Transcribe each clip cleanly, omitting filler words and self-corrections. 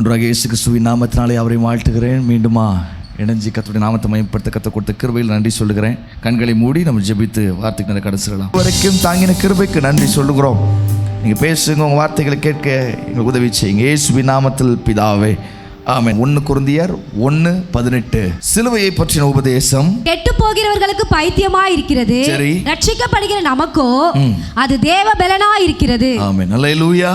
ஆண்டவராகிய இயேசு கிறிஸ்துவின் நாமத்தினாலே அவரை வாழ்த்துகிறேன். மீண்டுமா இணைஞ்சி கர்த்தருடைய நாமத்தை மகிமைப்படுத்த கற்றுக் கொடுத்த கிருபையில் நன்றி சொல்லுகிறேன். கண்களை மூடி நம்ம ஜெபித்து வார்த்தைக்கு நிறைய கடைசிடலாம். வரைக்கும் தாங்கின கிருபைக்கு நன்றி சொல்லுகிறோம். நீங்கள் பேசுங்க, உங்கள் வார்த்தைகளை கேட்க எங்களுக்கு உதவி செய்யுங்க. இயேசுவின் நாமத்தில் பிதாவே, ஆமென். 1 கொரிந்தியர் 1:18 சிலுவையை பற்றின உபதேசம் கெட்டு போகிறவர்களுக்கு பைத்தியமாய் இருக்கிறது, சரி. ரட்சிக்கப்படுகிற நமக்கோ அது தேவ பலனாய் இருக்கிறது. ஆமென். அல்லேலூயா.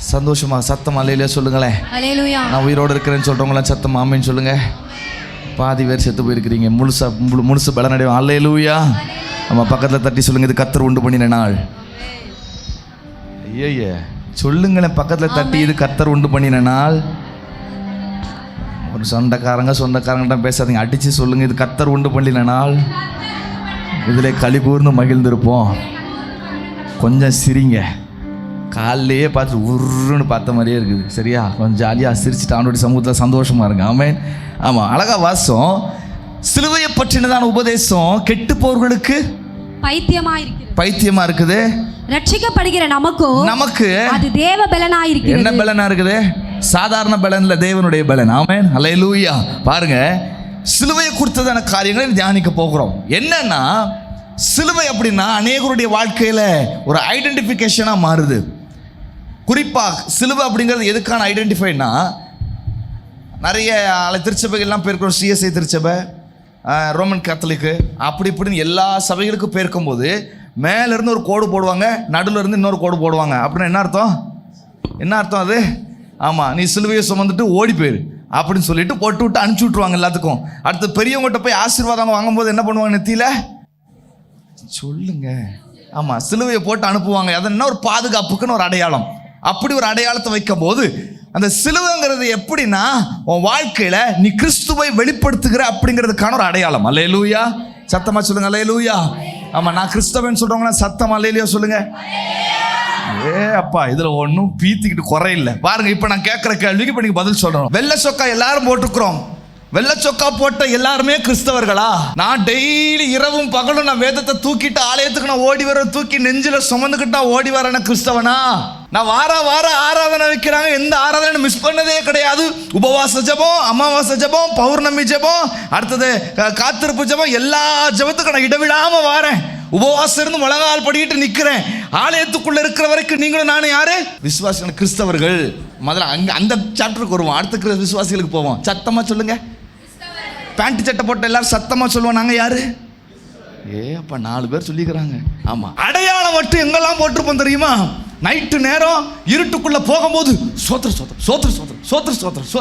சந்தோஷமா சத்தம் அல்லேலூயா சொல்லுங்களேன். அல்லேலூயா. நான் உயிரோடு இருக்கிறேன்னு சொல்கிறவங்களாம் சத்தம் ஆமென் சொல்லுங்க. பாதி பேர் செத்து போயிருக்கிறீங்க, முழுசு பலனடைவோம். அல்லேலூயா. நம்ம பக்கத்தில் தட்டி சொல்லுங்க, இது கர்த்தர் உண்டு பண்ணின நாள். ஐயே சொல்லுங்களேன், பக்கத்தில் தட்டி, இது கர்த்தர் உண்டு பண்ணின நாள். ஒரு சொந்தக்காரங்கிட்ட பேசாதீங்க, அடித்து சொல்லுங்க, இது கர்த்தர் உண்டு பண்ணின நாள். இதில் களி கூர்ந்து மகிழ்ந்திருப்போம். கொஞ்சம் சிரிங்க, காலையே பார்த்து உருன்னு பார்த்த மாதிரியே இருக்குது. சரியா? கொஞ்சம் ஜாலியாக சிரிச்சுட்டு அவனுடைய சமூகத்தில் சந்தோஷமாக இருங்க. ஆமென். ஆமாம், அழகா வாசம். சிலுவையை பற்றினதான உபதேசம் கெட்டு போவர்களுக்கு பைத்தியமா இருக்குது, ரட்சிக்கப்படுகிற நமக்கு அது தேவ பலனாய் இருக்கிறது. என்ன பலனா இருக்குது? சாதாரண பலன் இல்லை, தேவனுடைய பலன். ஆமென். அல்லேலூயா. பாருங்க, சிலுவையை குறித்ததான காரியங்களை தியானிக்க போகிறோம். என்னன்னா, சிலுவை அப்படின்னா அநேகருடைய வாழ்க்கையில ஒரு ஐடென்டிஃபிகேஷனாக மாறுது. குறிப்பாக சிலுவை அப்படிங்கிறது எதுக்கான ஐடென்டிஃபைனா, நிறைய திருச்சபைகள்லாம் போயிருக்கிறோம். சிஎஸ்ஐ திருச்சபை, ரோமன் கேத்தலிக்கு, அப்படி இப்படின்னு எல்லா சபைகளுக்கும் போயிருக்கும்போது மேலேருந்து ஒரு கோடு போடுவாங்க, நடுவில் இருந்து இன்னொரு கோடு போடுவாங்க. அப்படின்னா என்ன அர்த்தம் அது? ஆமாம், நீ சிலுவையை சுமந்துட்டு ஓடி போயிரு அப்படின்னு சொல்லிட்டு போட்டு விட்டு அனுப்பிச்சி விட்ருவாங்க எல்லாத்துக்கும். அடுத்து பெரியவங்ககிட்ட போய் ஆசீர்வாதம் வாங்கும்போது என்ன பண்ணுவாங்க? நெத்தியில் சொல்லுங்க. ஆமாம், சிலுவையை போட்டு அனுப்புவாங்க. அது என்ன? ஒரு பாதுகாப்புக்குன்னு ஒரு அடையாளம். அப்படி ஒரு அடையாளத்தை வைக்கும் போது அந்த சிலுவைங்கிறது எப்படின்னா, உன் வாழ்க்கையில் நீ கிறிஸ்துவை வெளிப்படுத்துகிற அப்படிங்கிறதுக்கான ஒரு அடையாளம். அல்லேலூயா. சத்தமாக சொல்லுங்க, அல்லேலூயா. ஆமாம், நான் கிறிஸ்தவன் சொல்கிறவங்களா சத்தம் அல்லேலூயா சொல்லுங்க. அப்பா, இதில் ஒன்றும் பீத்திக்கிட்டு குறையில்லை. பாருங்க, இப்போ நான் கேட்குற கேள்விக்கு இப்போ நீங்கள் பதில் சொல்லணும். வெள்ளை சொக்கா எல்லாரும் போட்டுக்கிறோம். வெள்ளை சொக்கா போட்ட எல்லாருமே கிறிஸ்தவர்களா? நான் டெய்லி இரவும் பகலும் நான் வேதத்தை தூக்கிட்டு ஆலயத்துக்கு நான் ஓடி வர, தூக்கி நெஞ்சில சுமந்துக்கிட்டு நான் ஓடி வரேன் கிறிஸ்தவனா? நான் வார ஆராதனை வைக்கிறாங்க, எந்த ஆராதனை மிஸ் பண்ணதே கிடையாது. உபவாச ஜபம், அமாவாசை ஜபம், பௌர்ணமி ஜபம், அடுத்தது காத்திருப்பு ஜபம், எல்லா ஜபத்துக்கும் நான் இடவிடாம வாரேன். உபவாசம் இருந்து முழங்கால் படிக்கிட்டு நிற்கிறேன். ஆலயத்துக்குள்ள இருக்கிற வரைக்கும் நீங்களும் நானும் யாரு? விசுவாசிகள், கிறிஸ்தவர்கள். முதல்ல அந்த சாப்டருக்கு வருவோம், அடுத்த விசுவாசிகளுக்கு போவோம். சத்தமா சொல்லுங்க. பேண்ட் சட்டை போட்ட எல்லாரும் சத்தமா சொல்லுவோம், நாங்க யாரு? அப்பா 4 பேர் சொல்லிக்கிறாங்க. ஆமா, அடையாளம் மட்டும் எங்கெல்லாம் போட்டிருப்போம் தெரியுமா? நைட்டு நேரம் இருட்டுக்குள்ள போகும்போது சோத்திர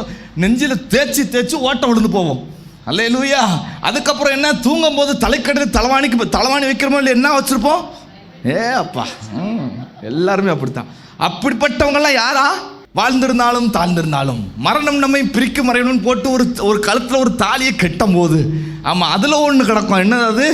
நெஞ்சில தேய்ச்சி ஓட்ட விழுந்து போவோம். அல்லேலூயா. அதுக்கப்புறம் என்ன? தூங்கும் போது தலைக்கட்டு தலைவாணி வைக்கிறோமோ இல்லை, என்ன வச்சிருப்போம்? அப்பா, எல்லாருமே அப்படித்தான். அப்படிப்பட்டவங்கெல்லாம் யாரா? வாழ்ந்திருந்தாலும் தாழ்ந்திருந்தாலும் மரணம் நம்மை பிரிக்கும் மறையணும்னு போட்டு ஒரு கழுத்தில் ஒரு தாலியை கட்டும் போது, ஆமாம், அதில் ஒன்று கிடக்கும். என்னது அது?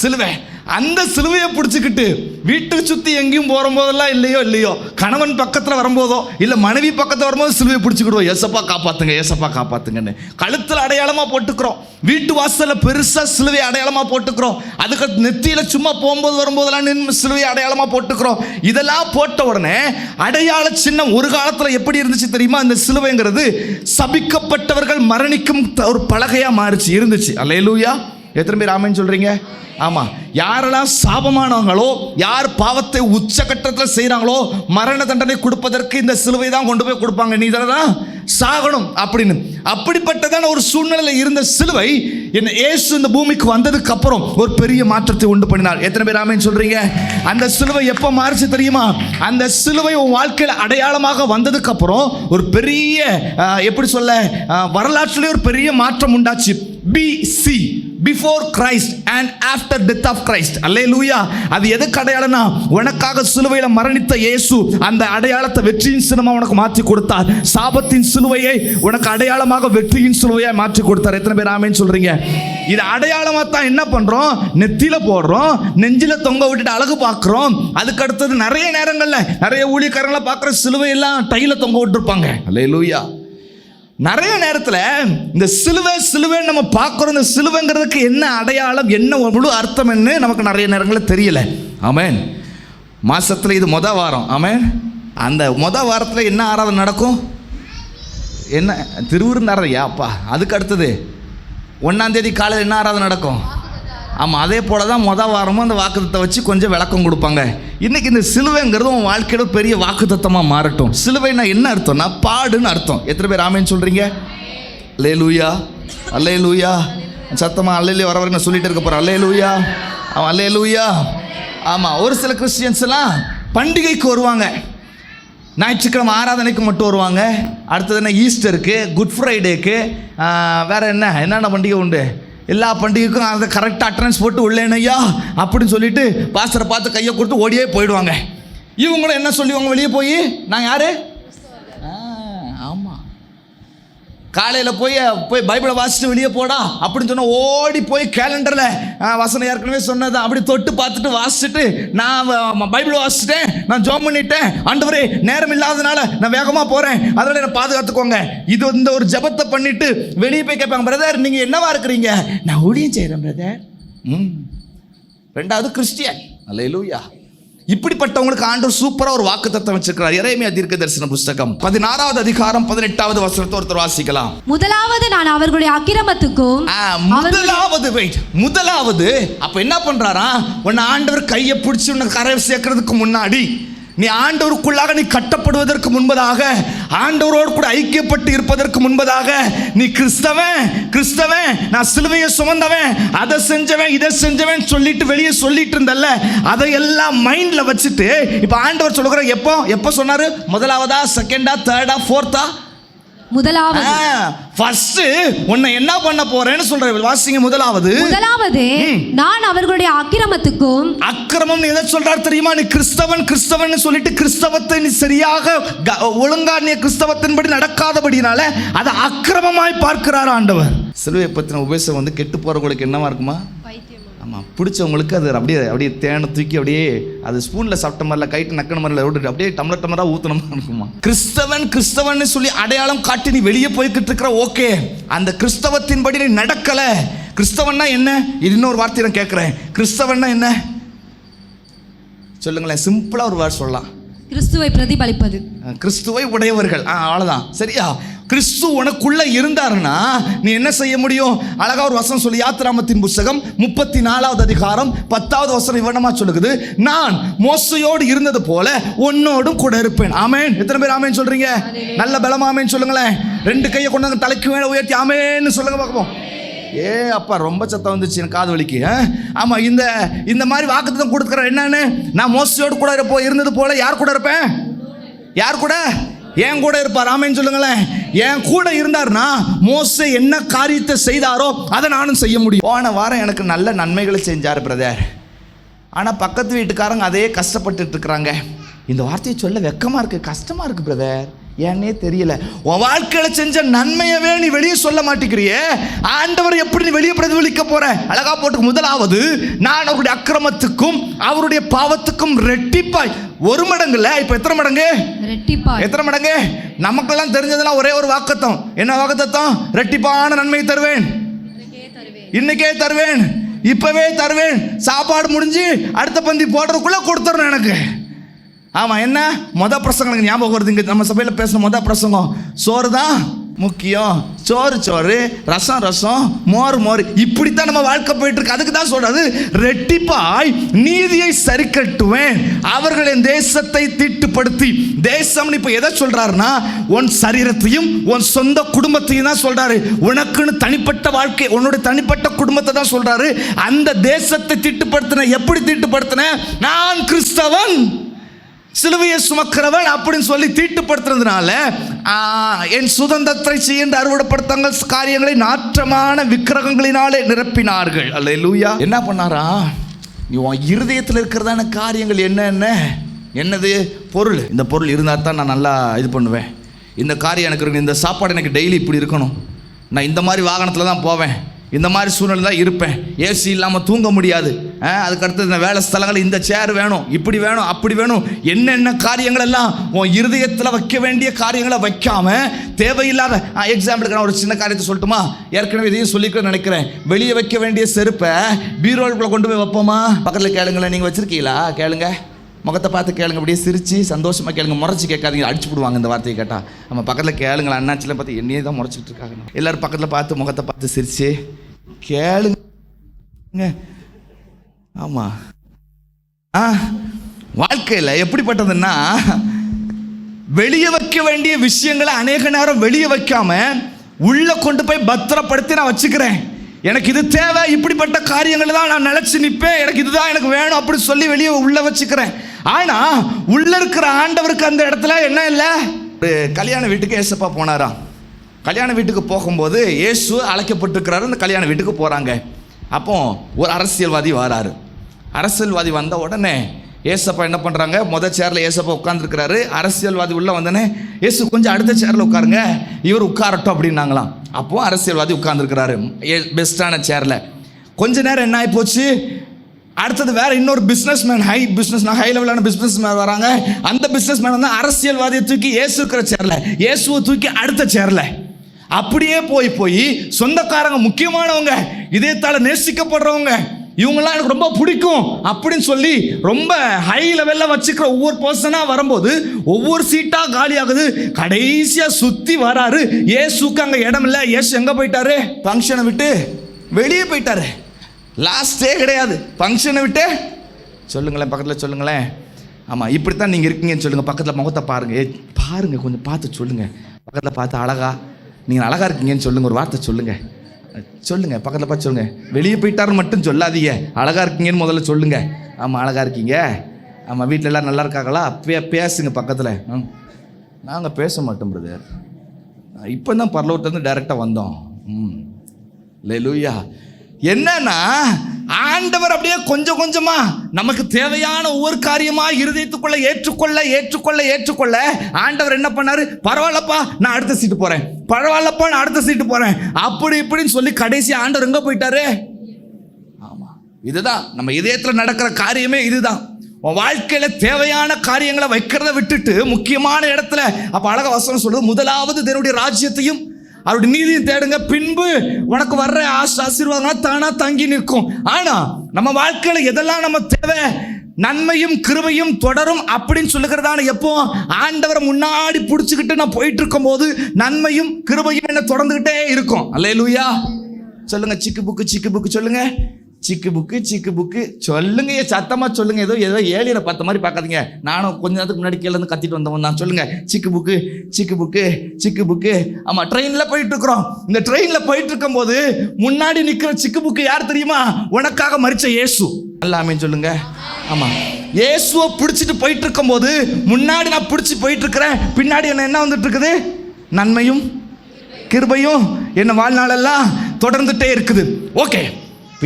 சிலுவை. அந்த சிலுவையை பிடிச்சிக்கிட்டு வீட்டுக்கு சுற்றி எங்கேயும் போகும்போதெல்லாம் இல்லையோ கணவன் பக்கத்தில் வரும்போதோ இல்லை மனைவி பக்கத்தில் வரும்போது சிலுவையை பிடிச்சிக்கிடுவோம். ஏசப்பா காப்பாற்றுங்கன்னு கழுத்தில் அடையாளமாக போட்டுக்கிறோம். வீட்டு வாசலில் பெருசாக சிலுவை அடையாளமாக போட்டுக்கிறோம். அதுக்கு நெத்தியில் சும்மா போகும்போது வரும்போதெல்லாம் சிலுவை அடையாளமாக போட்டுக்கிறோம். இதெல்லாம் போட்ட உடனே அடையாள சின்னம் ஒரு காலத்தில் எப்படி இருந்துச்சு தெரியுமா? இந்த சிலுவைங்கிறது சபிக்கப்பட்டவர்கள் மரணிக்கும் ஒரு பலகையாக மாறிச்சு இருந்துச்சு. அல்லேலூயா. எத்தனை பேர் ஆமென் சொல்றீங்க? ஆமாம், யாரெல்லாம் சாபமானவங்களோ, யார் பாவத்தை உச்சகட்டத்தில் செய்கிறாங்களோ, மரண தண்டனை கொடுப்பதற்கு இந்த சிலுவை தான் கொண்டு போய் கொடுப்பாங்க. நீ இதில் தான் சாகணும் அப்படின்னு. அப்படிப்பட்டதான ஒரு சூழ்நிலையில் இருந்த சிலுவை இயேசு இந்த பூமிக்கு வந்ததுக்கு அப்புறம் ஒரு பெரிய மாற்றத்தை உண்டு பண்ணினார். எத்தனை பேர் ஆமென் சொல்றீங்க? அந்த சிலுவை எப்போ மாறிச்சு தெரியுமா? அந்த சிலுவை உன் வாழ்க்கையில் அடையாளமாக வந்ததுக்கு அப்புறம் ஒரு பெரிய எப்படி சொல்ல, வரலாற்றிலே ஒரு பெரிய மாற்றம் உண்டாச்சு. BC, before Christ and after death of Christ. Hallelujah. அது எதுக்கு அடையாளம்னா, உனக்காக சிலுவையில் மரணித்த இயேசு அந்த அடையாளத்தை வெற்றியின் சின்னமாக உனக்கு மாற்றி கொடுத்தார். சாபத்தின் சிலுவையை உனக்கு அடையாளமாக வெற்றியின் சிலுவையை மாற்றி கொடுத்தார். எத்தனை பேர் ஆமென் சொல்றீங்க? இது அடையாளமாக தான் என்ன பண்றோம்? நெத்தியில போடுறோம், நெஞ்சில தொங்க விட்டுட்டு அழகு பார்க்கிறோம். அதுக்கு அடுத்தது நிறைய நேரங்களில் நிறைய ஊழியக்காரங்களை பார்க்குற சிலுவையெல்லாம் டையில தொங்க விட்டுருப்பாங்க. அல்லேலூயா. நிறைய நேரத்தில் இந்த சிலுவை நம்ம பார்க்குறோம். இந்த சிலுவைங்கிறதுக்கு என்ன அடையாளம், என்ன முழு அர்த்தம் என்ன நமக்கு நிறைய நேரங்களில் தெரியல. ஆமென். மாசத்துல இது வாரம். ஆமென். அந்த வாரத்தில் என்ன ஆராதனை நடக்கும்? என்ன திருவிருந்தாரையா அப்பா. அதுக்கு அடுத்தது 1ஆம் தேதி காலையில் என்ன ஆராதனை நடக்கும்? ஆமாம், அதே போல் தான் வாரமும் அந்த வாக்குத்தத்தை வச்சு கொஞ்சம் விளக்கம் கொடுப்பாங்க. இன்றைக்கி இந்த சிலுவைங்கிறது உன் வாழ்க்கையில் பெரிய வாக்குத்தத்தமாக மாறட்டும். சிலுவைனா என்ன அர்த்தம்னா பாடுன்னு அர்த்தம். எத்தனை பேர் ஆமேன்னு சொல்கிறீங்க? அல்லேலூயா, அல்லேலூயா. சத்தமாக அல்லேலூயா வர வரைக்கும் நான் சொல்லிட்டு இருக்க போகிறேன். அல்லேலூயா, அவன் அல்லேலூயா. ஆமாம், ஒரு சில கிறிஸ்டியன்ஸ் எல்லாம் பண்டிகைக்கு வருவாங்க, ஞாயிற்றுக்கிழமை ஆராதனைக்கு மட்டும் வருவாங்க. அடுத்தது என்ன, ஈஸ்டருக்கு, குட் ஃப்ரைடேக்கு, வேறு என்னென்ன பண்டிகை உண்டு, எல்லா பண்டிகைக்கும் அதை கரெக்டாக அட்டனன்ஸ் போட்டு உள்ளேனையா அப்படின்னு சொல்லிட்டு பாஸ்டரை பார்த்து கையை கொடுத்து ஓடியே போயிடுவாங்க. இவங்களும் என்ன சொல்லுவாங்க வெளியே போய், நான் யார்? ஆமாம், காலையில் போய் பைபிளை வாசிட்டு வெளியே போடா அப்படின்னு சொன்னால் ஓடி போய் கேலண்டரில் வசனம் ஏற்கனவே சொன்னதான் அப்படி தொட்டு பார்த்துட்டு வாசிச்சுட்டு, நான் பைபிளை வாசிச்சிட்டேன், நான் ஜோம் பண்ணிட்டேன், ஆண்டவரே நேரம் இல்லாதனால நான் வேகமாக போகிறேன், அதனால் என்னை பாதுகாத்துக்கோங்க. இது இந்த ஒரு ஜபத்தை பண்ணிவிட்டு வெளியே போய் கேட்பாங்க, பிரதர் நீங்கள் என்னவா இருக்கிறீங்க? நான் ஊழியம் செய்கிறேன் பிரதர். ரெண்டாவது கிறிஸ்டியன். அல்லேலூயா. இப்படிப்பட்டவங்களுக்கு ஆண்டவர் சூப்பராக ஒரு வாக்குத்தத்தம் வச்சிருக்கிறார். எரேமியா தீர்க்கதரிசன புஸ்தகம் 16வது அதிகாரம் 18வது வசனத்தை ஒருத்தர் வாசிக்கலாம். முதலாவது நான் அவர்களுடைய அக்கிரமத்துக்கும் முதலாவது அப்ப என்ன பண்றாரா, உன்னை ஆண்டவர் கையை பிடிச்சி உன்னை கரை சேர்க்கறதுக்கு முன்னாடி, நீ ஆண்டவருக்குள்ளாக நீ கட்டப்படுவதற்கு முன்பதாக, ஆண்டவரோடு கூட ஐக்கியப்பட்டு இருப்பதற்கு முன்பதாக, நீ கிறிஸ்தவன் நான் சிலுவையை சுமந்தவன், அதை செஞ்சவன் இதை செஞ்சவன் சொல்லிட்டு வெளியே சொல்லிட்டு இருந்தல்ல, அதையெல்லாம் மைண்ட்ல வச்சுட்டு இப்ப ஆண்டவர் சொல்லுகிற எப்போ சொன்னாரு? முதலாவதா, செகண்டா, தேர்டா, ஃபோர்த்தா? முதலாவது. ஃபர்ஸ்ட் உன்னை என்ன பண்ண போறேன்னு சொல்ற. வாசிங்க. முதலாவது நான் அவர்களுடைய அக்கிரமத்துக்கும். அக்கிரமம் எதை சொல்றார் தெரியுமா? நீ கிறிஸ்தவன் சொல்லிட்டு கிறிஸ்தவத்தை நீ சரியாக ஒழுங்கா நீ கிறிஸ்தவத்தின்படி நடக்காதபடினால அதை அக்கிரமமாய் பார்க்கிறார் ஆண்டவர். சிலுவை பத்தின உபதேசம் வந்து கெட்டு போறவங்களுக்கு என்னவா இருக்குமா? ஆமாம், பிடிச்சவங்களுக்கு அது அப்படியே தேனை தூக்கி அப்படியே அது ஸ்பூனில் சாப்பிட்ட மாதிரில கைட்டு நக்கன மாதிரில விட்டுட்டு அப்படியே டம்ளராக ஊற்றணுமா இருக்குமா? கிறிஸ்தவன் சொல்லி அடையாளம் காட்டி நீ வெளியே போய்கிட்டு இருக்கிற, ஓகே, அந்த கிறிஸ்தவத்தின்படி நீ நடக்கலை. கிறிஸ்தவன்னா என்ன? இது இன்னொரு வார்த்தை நான் கேட்குறேன். கிறிஸ்தவன்னா என்ன சொல்லுங்களேன், சிம்பிளாக ஒரு வார்த்தை சொல்லலாம். கிறிஸ்துவை பிரதிபலிப்பது, கிறிஸ்துவை உடையவர்கள். அவ்வளோதான். சரியா? கிறிஸ்து உனக்குள்ள இருந்தாருன்னா நீ என்ன செய்ய முடியும்? அழகா ஒரு வசனம் சொல்லி, யாத்திராமத்தின் புஸ்தகம் 34வது அதிகாரம் 10வது வசனம் இவனமா சொல்லுது, நான் மோசையோடு இருந்தது போல உன்னோடும் கூட இருப்பேன். ஆமேன். எத்தனை பேர் ஆமேன் சொல்றீங்க? நல்ல பலமா ஆமேன் சொல்லுங்களேன். 2 கையை கொண்டாங்க, தலைக்கு மேல உயர்த்தி ஆமேன்னு சொல்லுங்க பார்ப்போம். அப்பா ரொம்ப சத்தம் வந்துச்சு, எனக்கு காது வலிக்கு. ஆமா, இந்த மாதிரி வாக்குத்தத்தம் கொடுக்குற என்னன்னு, நான் மோசையோடு கூட இருந்தது போல யார் கூட இருப்பேன்? யார் கூட? என் கூட இருப்பார். ஆமேன்னு சொல்லுங்களேன். என் கூட இருந்தார்னா மோசே என்ன காரியத்தை செய்தாரோ அதை நானும் செய்ய முடியும். போன வாரம் எனக்கு நல்ல நன்மைகளை செஞ்சார் பிரதர், ஆனால் பக்கத்து வீட்டுக்காரங்க அதே கஷ்டப்பட்டுட்டு இருக்கிறாங்க. இந்த வார்த்தையை சொல்ல வெக்கமாக இருக்குது, கஷ்டமாக இருக்குது பிரதர், ஏன்னே தெரியல. உன் வாழ்க்கையில் செஞ்ச நன்மையவே நீ வெளியே சொல்ல மாட்டேங்கிறியே, ஆண்டவர் எப்படி நீ வெளியே பிரதிபலிக்க போற? அழகா போட்டு, முதலாவது நான் அவருடைய அக்கிரமத்துக்கும் அவருடைய பாவத்துக்கும் ரெட்டிப்பாய். 1 மடங்கு இல்ல, இப்ப எத்தனை மடங்கு? ரெட்டிப்பாய். எத்தனை மடங்கு? நமக்கெல்லாம் தெரிஞ்சதெல்லாம் ஒரே ஒரு வாக்குத்தத்தம். என்ன வாக்குத்தத்தம்? ரெட்டிப்பான நன்மை தருவேன், இன்னைக்கே தருவேன், இப்பவே தருவேன். சாப்பாடு முடிஞ்சு அடுத்த பந்தி போடுறதுக்குள்ள கொடுத்துடணும் எனக்கு. ஆமாம், என்ன பிரசங்கம் எனக்கு ஞாபகம் வருது. இங்கே நம்ம சபையில் பேசுகிற பிரசங்கம், சோறு தான் முக்கியம், சோறு ரசம் மோர் இப்படித்தான் நம்ம வாழ்க்கை போயிட்டு இருக்கு. அதுக்கு தான் சொல்றது, ரெட்டிப்பாய் நீதியை சரி கட்டுவேன், அவர்களின் தேசத்தை தீட்டுப்படுத்தி. தேசம் இப்ப எதை சொல்றாருன்னா, உன் சரீரத்தையும் உன் சொந்த குடும்பத்தையும் தான் சொல்றாரு. உனக்குன்னு தனிப்பட்ட வாழ்க்கை, உன்னுடைய தனிப்பட்ட குடும்பத்தை தான் சொல்றாரு. அந்த தேசத்தை தீட்டுப்படுத்தின. எப்படி தீட்டுப்படுத்தின? நான் கிறிஸ்தவன், சிலுவையை சுமக்கிறவன் அப்படின்னு சொல்லி தீட்டுப்படுத்துறதுனால என் சுதந்திரத்தை செய்ய அறுவடைப்படுத்தங்கள் காரியங்களை நாற்றமான விக்கிரகங்களினாலே நிரப்பினார்கள். அல்லேலூயா. என்ன பண்ணாரா? உன் இருதயத்தில் இருக்கிறதான காரியங்கள் என்னது? பொருள். இந்த பொருள் இருந்தால் தான் நான் நல்லா இது பண்ணுவேன், இந்த காரியம் எனக்கு இருக்கணும், இந்த சாப்பாடு எனக்கு டெய்லி இப்படி இருக்கணும், நான் இந்த மாதிரி வாகனத்தில் தான் போவேன், இந்த மாதிரி சூழ்நிலை தான் இருப்பேன், ஏசி இல்லாமல் தூங்க முடியாது, அதுக்கடுத்து இந்த வேலை ஸ்தலங்கள் இந்த சேர் வேணும், இப்படி வேணும், அப்படி வேணும், என்னென்ன காரியங்கள் எல்லாம் உன் இருதயத்தில் வைக்க வேண்டிய காரியங்களை வைக்காம தேவையில்லாத. எக்ஸாம்பிளுக்கு நான் ஒரு சின்ன காரியத்தை சொல்லட்டுமா? ஏற்கனவே இதையும் சொல்லிக்க நினைக்கிறேன். வெளியே வைக்க வேண்டிய செருப்பை பீரோலுக்குள்ள கொண்டு போய் வைப்போமா? பக்கத்தில் கேளுங்களேன், நீங்கள் வச்சிருக்கீங்களா? கேளுங்க. முகத்தை பார்த்து கேளுங்க, அப்படியே சிரித்து சந்தோஷமாக கேளுங்க, முறைச்சி கேட்காதீங்க, அடிச்சு போடுவாங்க இந்த வார்த்தையை கேட்டால். நம்ம பக்கத்தில் கேளுங்களா, அண்ணாச்சிலாம் பார்த்து என்னையே தான் முறைச்சிட்டு இருக்காங்க. எல்லோரும் பக்கத்தில் பார்த்து முகத்தை பார்த்து சிரித்து கேளுங்க. ஆமாம், வாழ்க்கையில் எப்படிப்பட்டதுன்னா, வெளியே வைக்க வேண்டிய விஷயங்களை அநேக நேரம் வெளியே வைக்காம உள்ள கொண்டு போய் பத்திரப்படுத்தி நான் வச்சுக்கிறேன். எனக்கு இது தேவை, இப்படிப்பட்ட காரியங்கள் தான் நான் நினைச்சு நிற்பேன், எனக்கு இதுதான் எனக்கு வேணும் அப்படி சொல்லி வெளியே உள்ள வச்சுக்கிறேன். ஆனா உள்ள இருக்கிற ஆண்டவருக்கு அந்த இடத்துல என்ன இல்லை. ஒரு கல்யாண வீட்டுக்கு ஏசப்பா போனாராம். கல்யாண வீட்டுக்கு போகும்போது இயேசு அழைக்கப்பட்டிருக்கிறாரு. அந்த கல்யாண வீட்டுக்கு போறாங்க. அப்போ ஒரு அரசியல்வாதி வராரு. அரசியல்வாதி வந்த உடனே ஏசப்பா என்ன பண்ணுறாங்க, மொதல் சேரில் ஏசப்பா உட்காந்துருக்கிறாரு. அரசியல்வாதி உள்ளே வந்தோடனே ஏசு கொஞ்சம் அடுத்த சேரில் உட்காருங்க, இவர் உட்காரட்டும் அப்படின்னாங்களாம். அப்போது அரசியல்வாதி உட்காந்துருக்கிறாரு பெஸ்ட்டான சேரில். கொஞ்ச நேரம் என்ன ஆகி போச்சு, அடுத்தது வேற இன்னொரு பிஸ்னஸ் மேன், ஹை லெவலான பிஸ்னஸ் மேன் வராங்க. அந்த பிஸ்னஸ் மேன் வந்து அரசியல்வாதியை தூக்கி ஏசு இருக்கிற சேரில், இயேசுவை தூக்கி அடுத்த சேரில். அப்படியே போய் சொந்தக்காரங்க, முக்கியமானவங்க, இதயத்தால் நேசிக்கப்படுறவங்க, இவங்களாம் எனக்கு ரொம்ப பிடிக்கும் அப்படின்னு சொல்லி ரொம்ப ஹை லெவலில் வச்சுக்கிற ஒவ்வொரு பர்சனாக வரும்போது ஒவ்வொரு சீட்டாக காலி ஆகுது. கடைசியாக சுற்றி வராரு. ஏசுக்கு அங்கே இடம் இல்லை. ஏசு எங்கே போயிட்டாரு, ஃபங்க்ஷனை விட்டு வெளியே போயிட்டாரு. லாஸ்டே கிடையாது, ஃபங்க்ஷனை விட்டு. சொல்லுங்களேன், பக்கத்தில் சொல்லுங்களேன். ஆமாம், இப்படித்தான் நீங்கள் இருக்கீங்கன்னு சொல்லுங்கள். பக்கத்தில் முகத்தை பாருங்கள், பாருங்கள், கொஞ்சம் பார்த்து சொல்லுங்கள். பக்கத்தில் பார்த்து அழகா, நீங்கள் அழகாக இருக்கீங்கன்னு சொல்லுங்கள். ஒரு வார்த்தை சொல்லுங்கள், சொல்லுங்கள். பக்கத்தில் பார்த்து சொல்லுங்கள். வெளியே போயிட்டாருன்னு மட்டும் சொல்லாதீங்க, அழகாக இருக்கீங்கன்னு முதல்ல சொல்லுங்கள். ஆமாம், அழகாக இருக்கீங்க. ஆமாம், வீட்டில் எல்லோரும் நல்லா இருக்காங்களா, பேசுங்க பக்கத்தில். நாங்கள் பேச மாட்டோம் பிரதர், இப்போ தான் பரலோகத்துலேருந்து டைரெக்டாக வந்தோம். அல்லேலூயா. என்னன்னா ஆண்டவர் அப்படியே கொஞ்சம் கொஞ்சமா நமக்கு தேவையான ஒவ்வொரு காரியமா இருதயத்துக்குள்ள ஏற்றுக்கொள்ள ஆண்டவர் என்ன பண்ணாரு, பரவாயில்லப்பா நான் அடுத்த சீட்டு போறேன், பரவாயில்லப்பா நான் அடுத்த சீட்டு போறேன், அப்படி இப்படின்னு சொல்லி கடைசி ஆண்டவர் எங்க போயிட்டாரு. ஆமா, இதுதான் நம்ம இதயத்துல நடக்கிற காரியமே. இதுதான் உன் வாழ்க்கையில தேவையான காரியங்களை வைக்கிறத விட்டுட்டு முக்கியமான இடத்துல. அப்ப அழகா வசனம் சொல்றது, முதலாவது தேவனுடைய ராஜ்யத்தையும் அவருடைய நீதியும் தேடுங்க, பின்பு உனக்கு வர்ற ஆசீர்வாதம் தானா தங்கி நிற்கும். ஆனா நம்ம வாழ்க்கையில எதெல்லாம் நம்ம தேவை, நன்மையும் கிருபையும் தொடரும் அப்படின்னு சொல்லுகிறதான எப்போ ஆண்டவரை முன்னாடி பிடிச்சிக்கிட்டு நான் போயிட்டு இருக்கும் போது நன்மையும் கிருபையும் என்ன தொடர்ந்துகிட்டே இருக்கும். அல்லேலூயா. சொல்லுங்க, சிக்கு புக்கு சொல்லுங்க, சிக்கு புக்கு சொல்லுங்க, சத்தமா சொல்லுங்க. ஏதோ ஏழியரை பார்த்த மாதிரி பார்க்காதீங்க. நானும் கொஞ்ச நேரத்துக்கு முன்னாடி கீழே இருந்து கத்திட்டு வந்தவன் தான். சொல்லுங்க, சிக்கு புக்கு. ஆமா, ட்ரெயின்ல போயிட்டு இருக்கிறோம். இந்த ட்ரெயின்ல போயிட்டு இருக்கும் போது முன்னாடி நிக்கிற சிக்கு புக்கு யார் தெரியுமா, உனக்காக மரிச்ச இயேசு. எல்லாமே சொல்லுங்க. ஆமா, இயேசுவை பிடிச்சிட்டு போயிட்டு இருக்கும் போது முன்னாடி நான் பிடிச்சி போயிட்டு இருக்கிறேன், பின்னாடி என்ன வந்துட்டு இருக்குது, நன்மையும் கிருபையும் என்ன வாழ்நாளெல்லாம் தொடர்ந்துட்டே இருக்குது. ஓகே,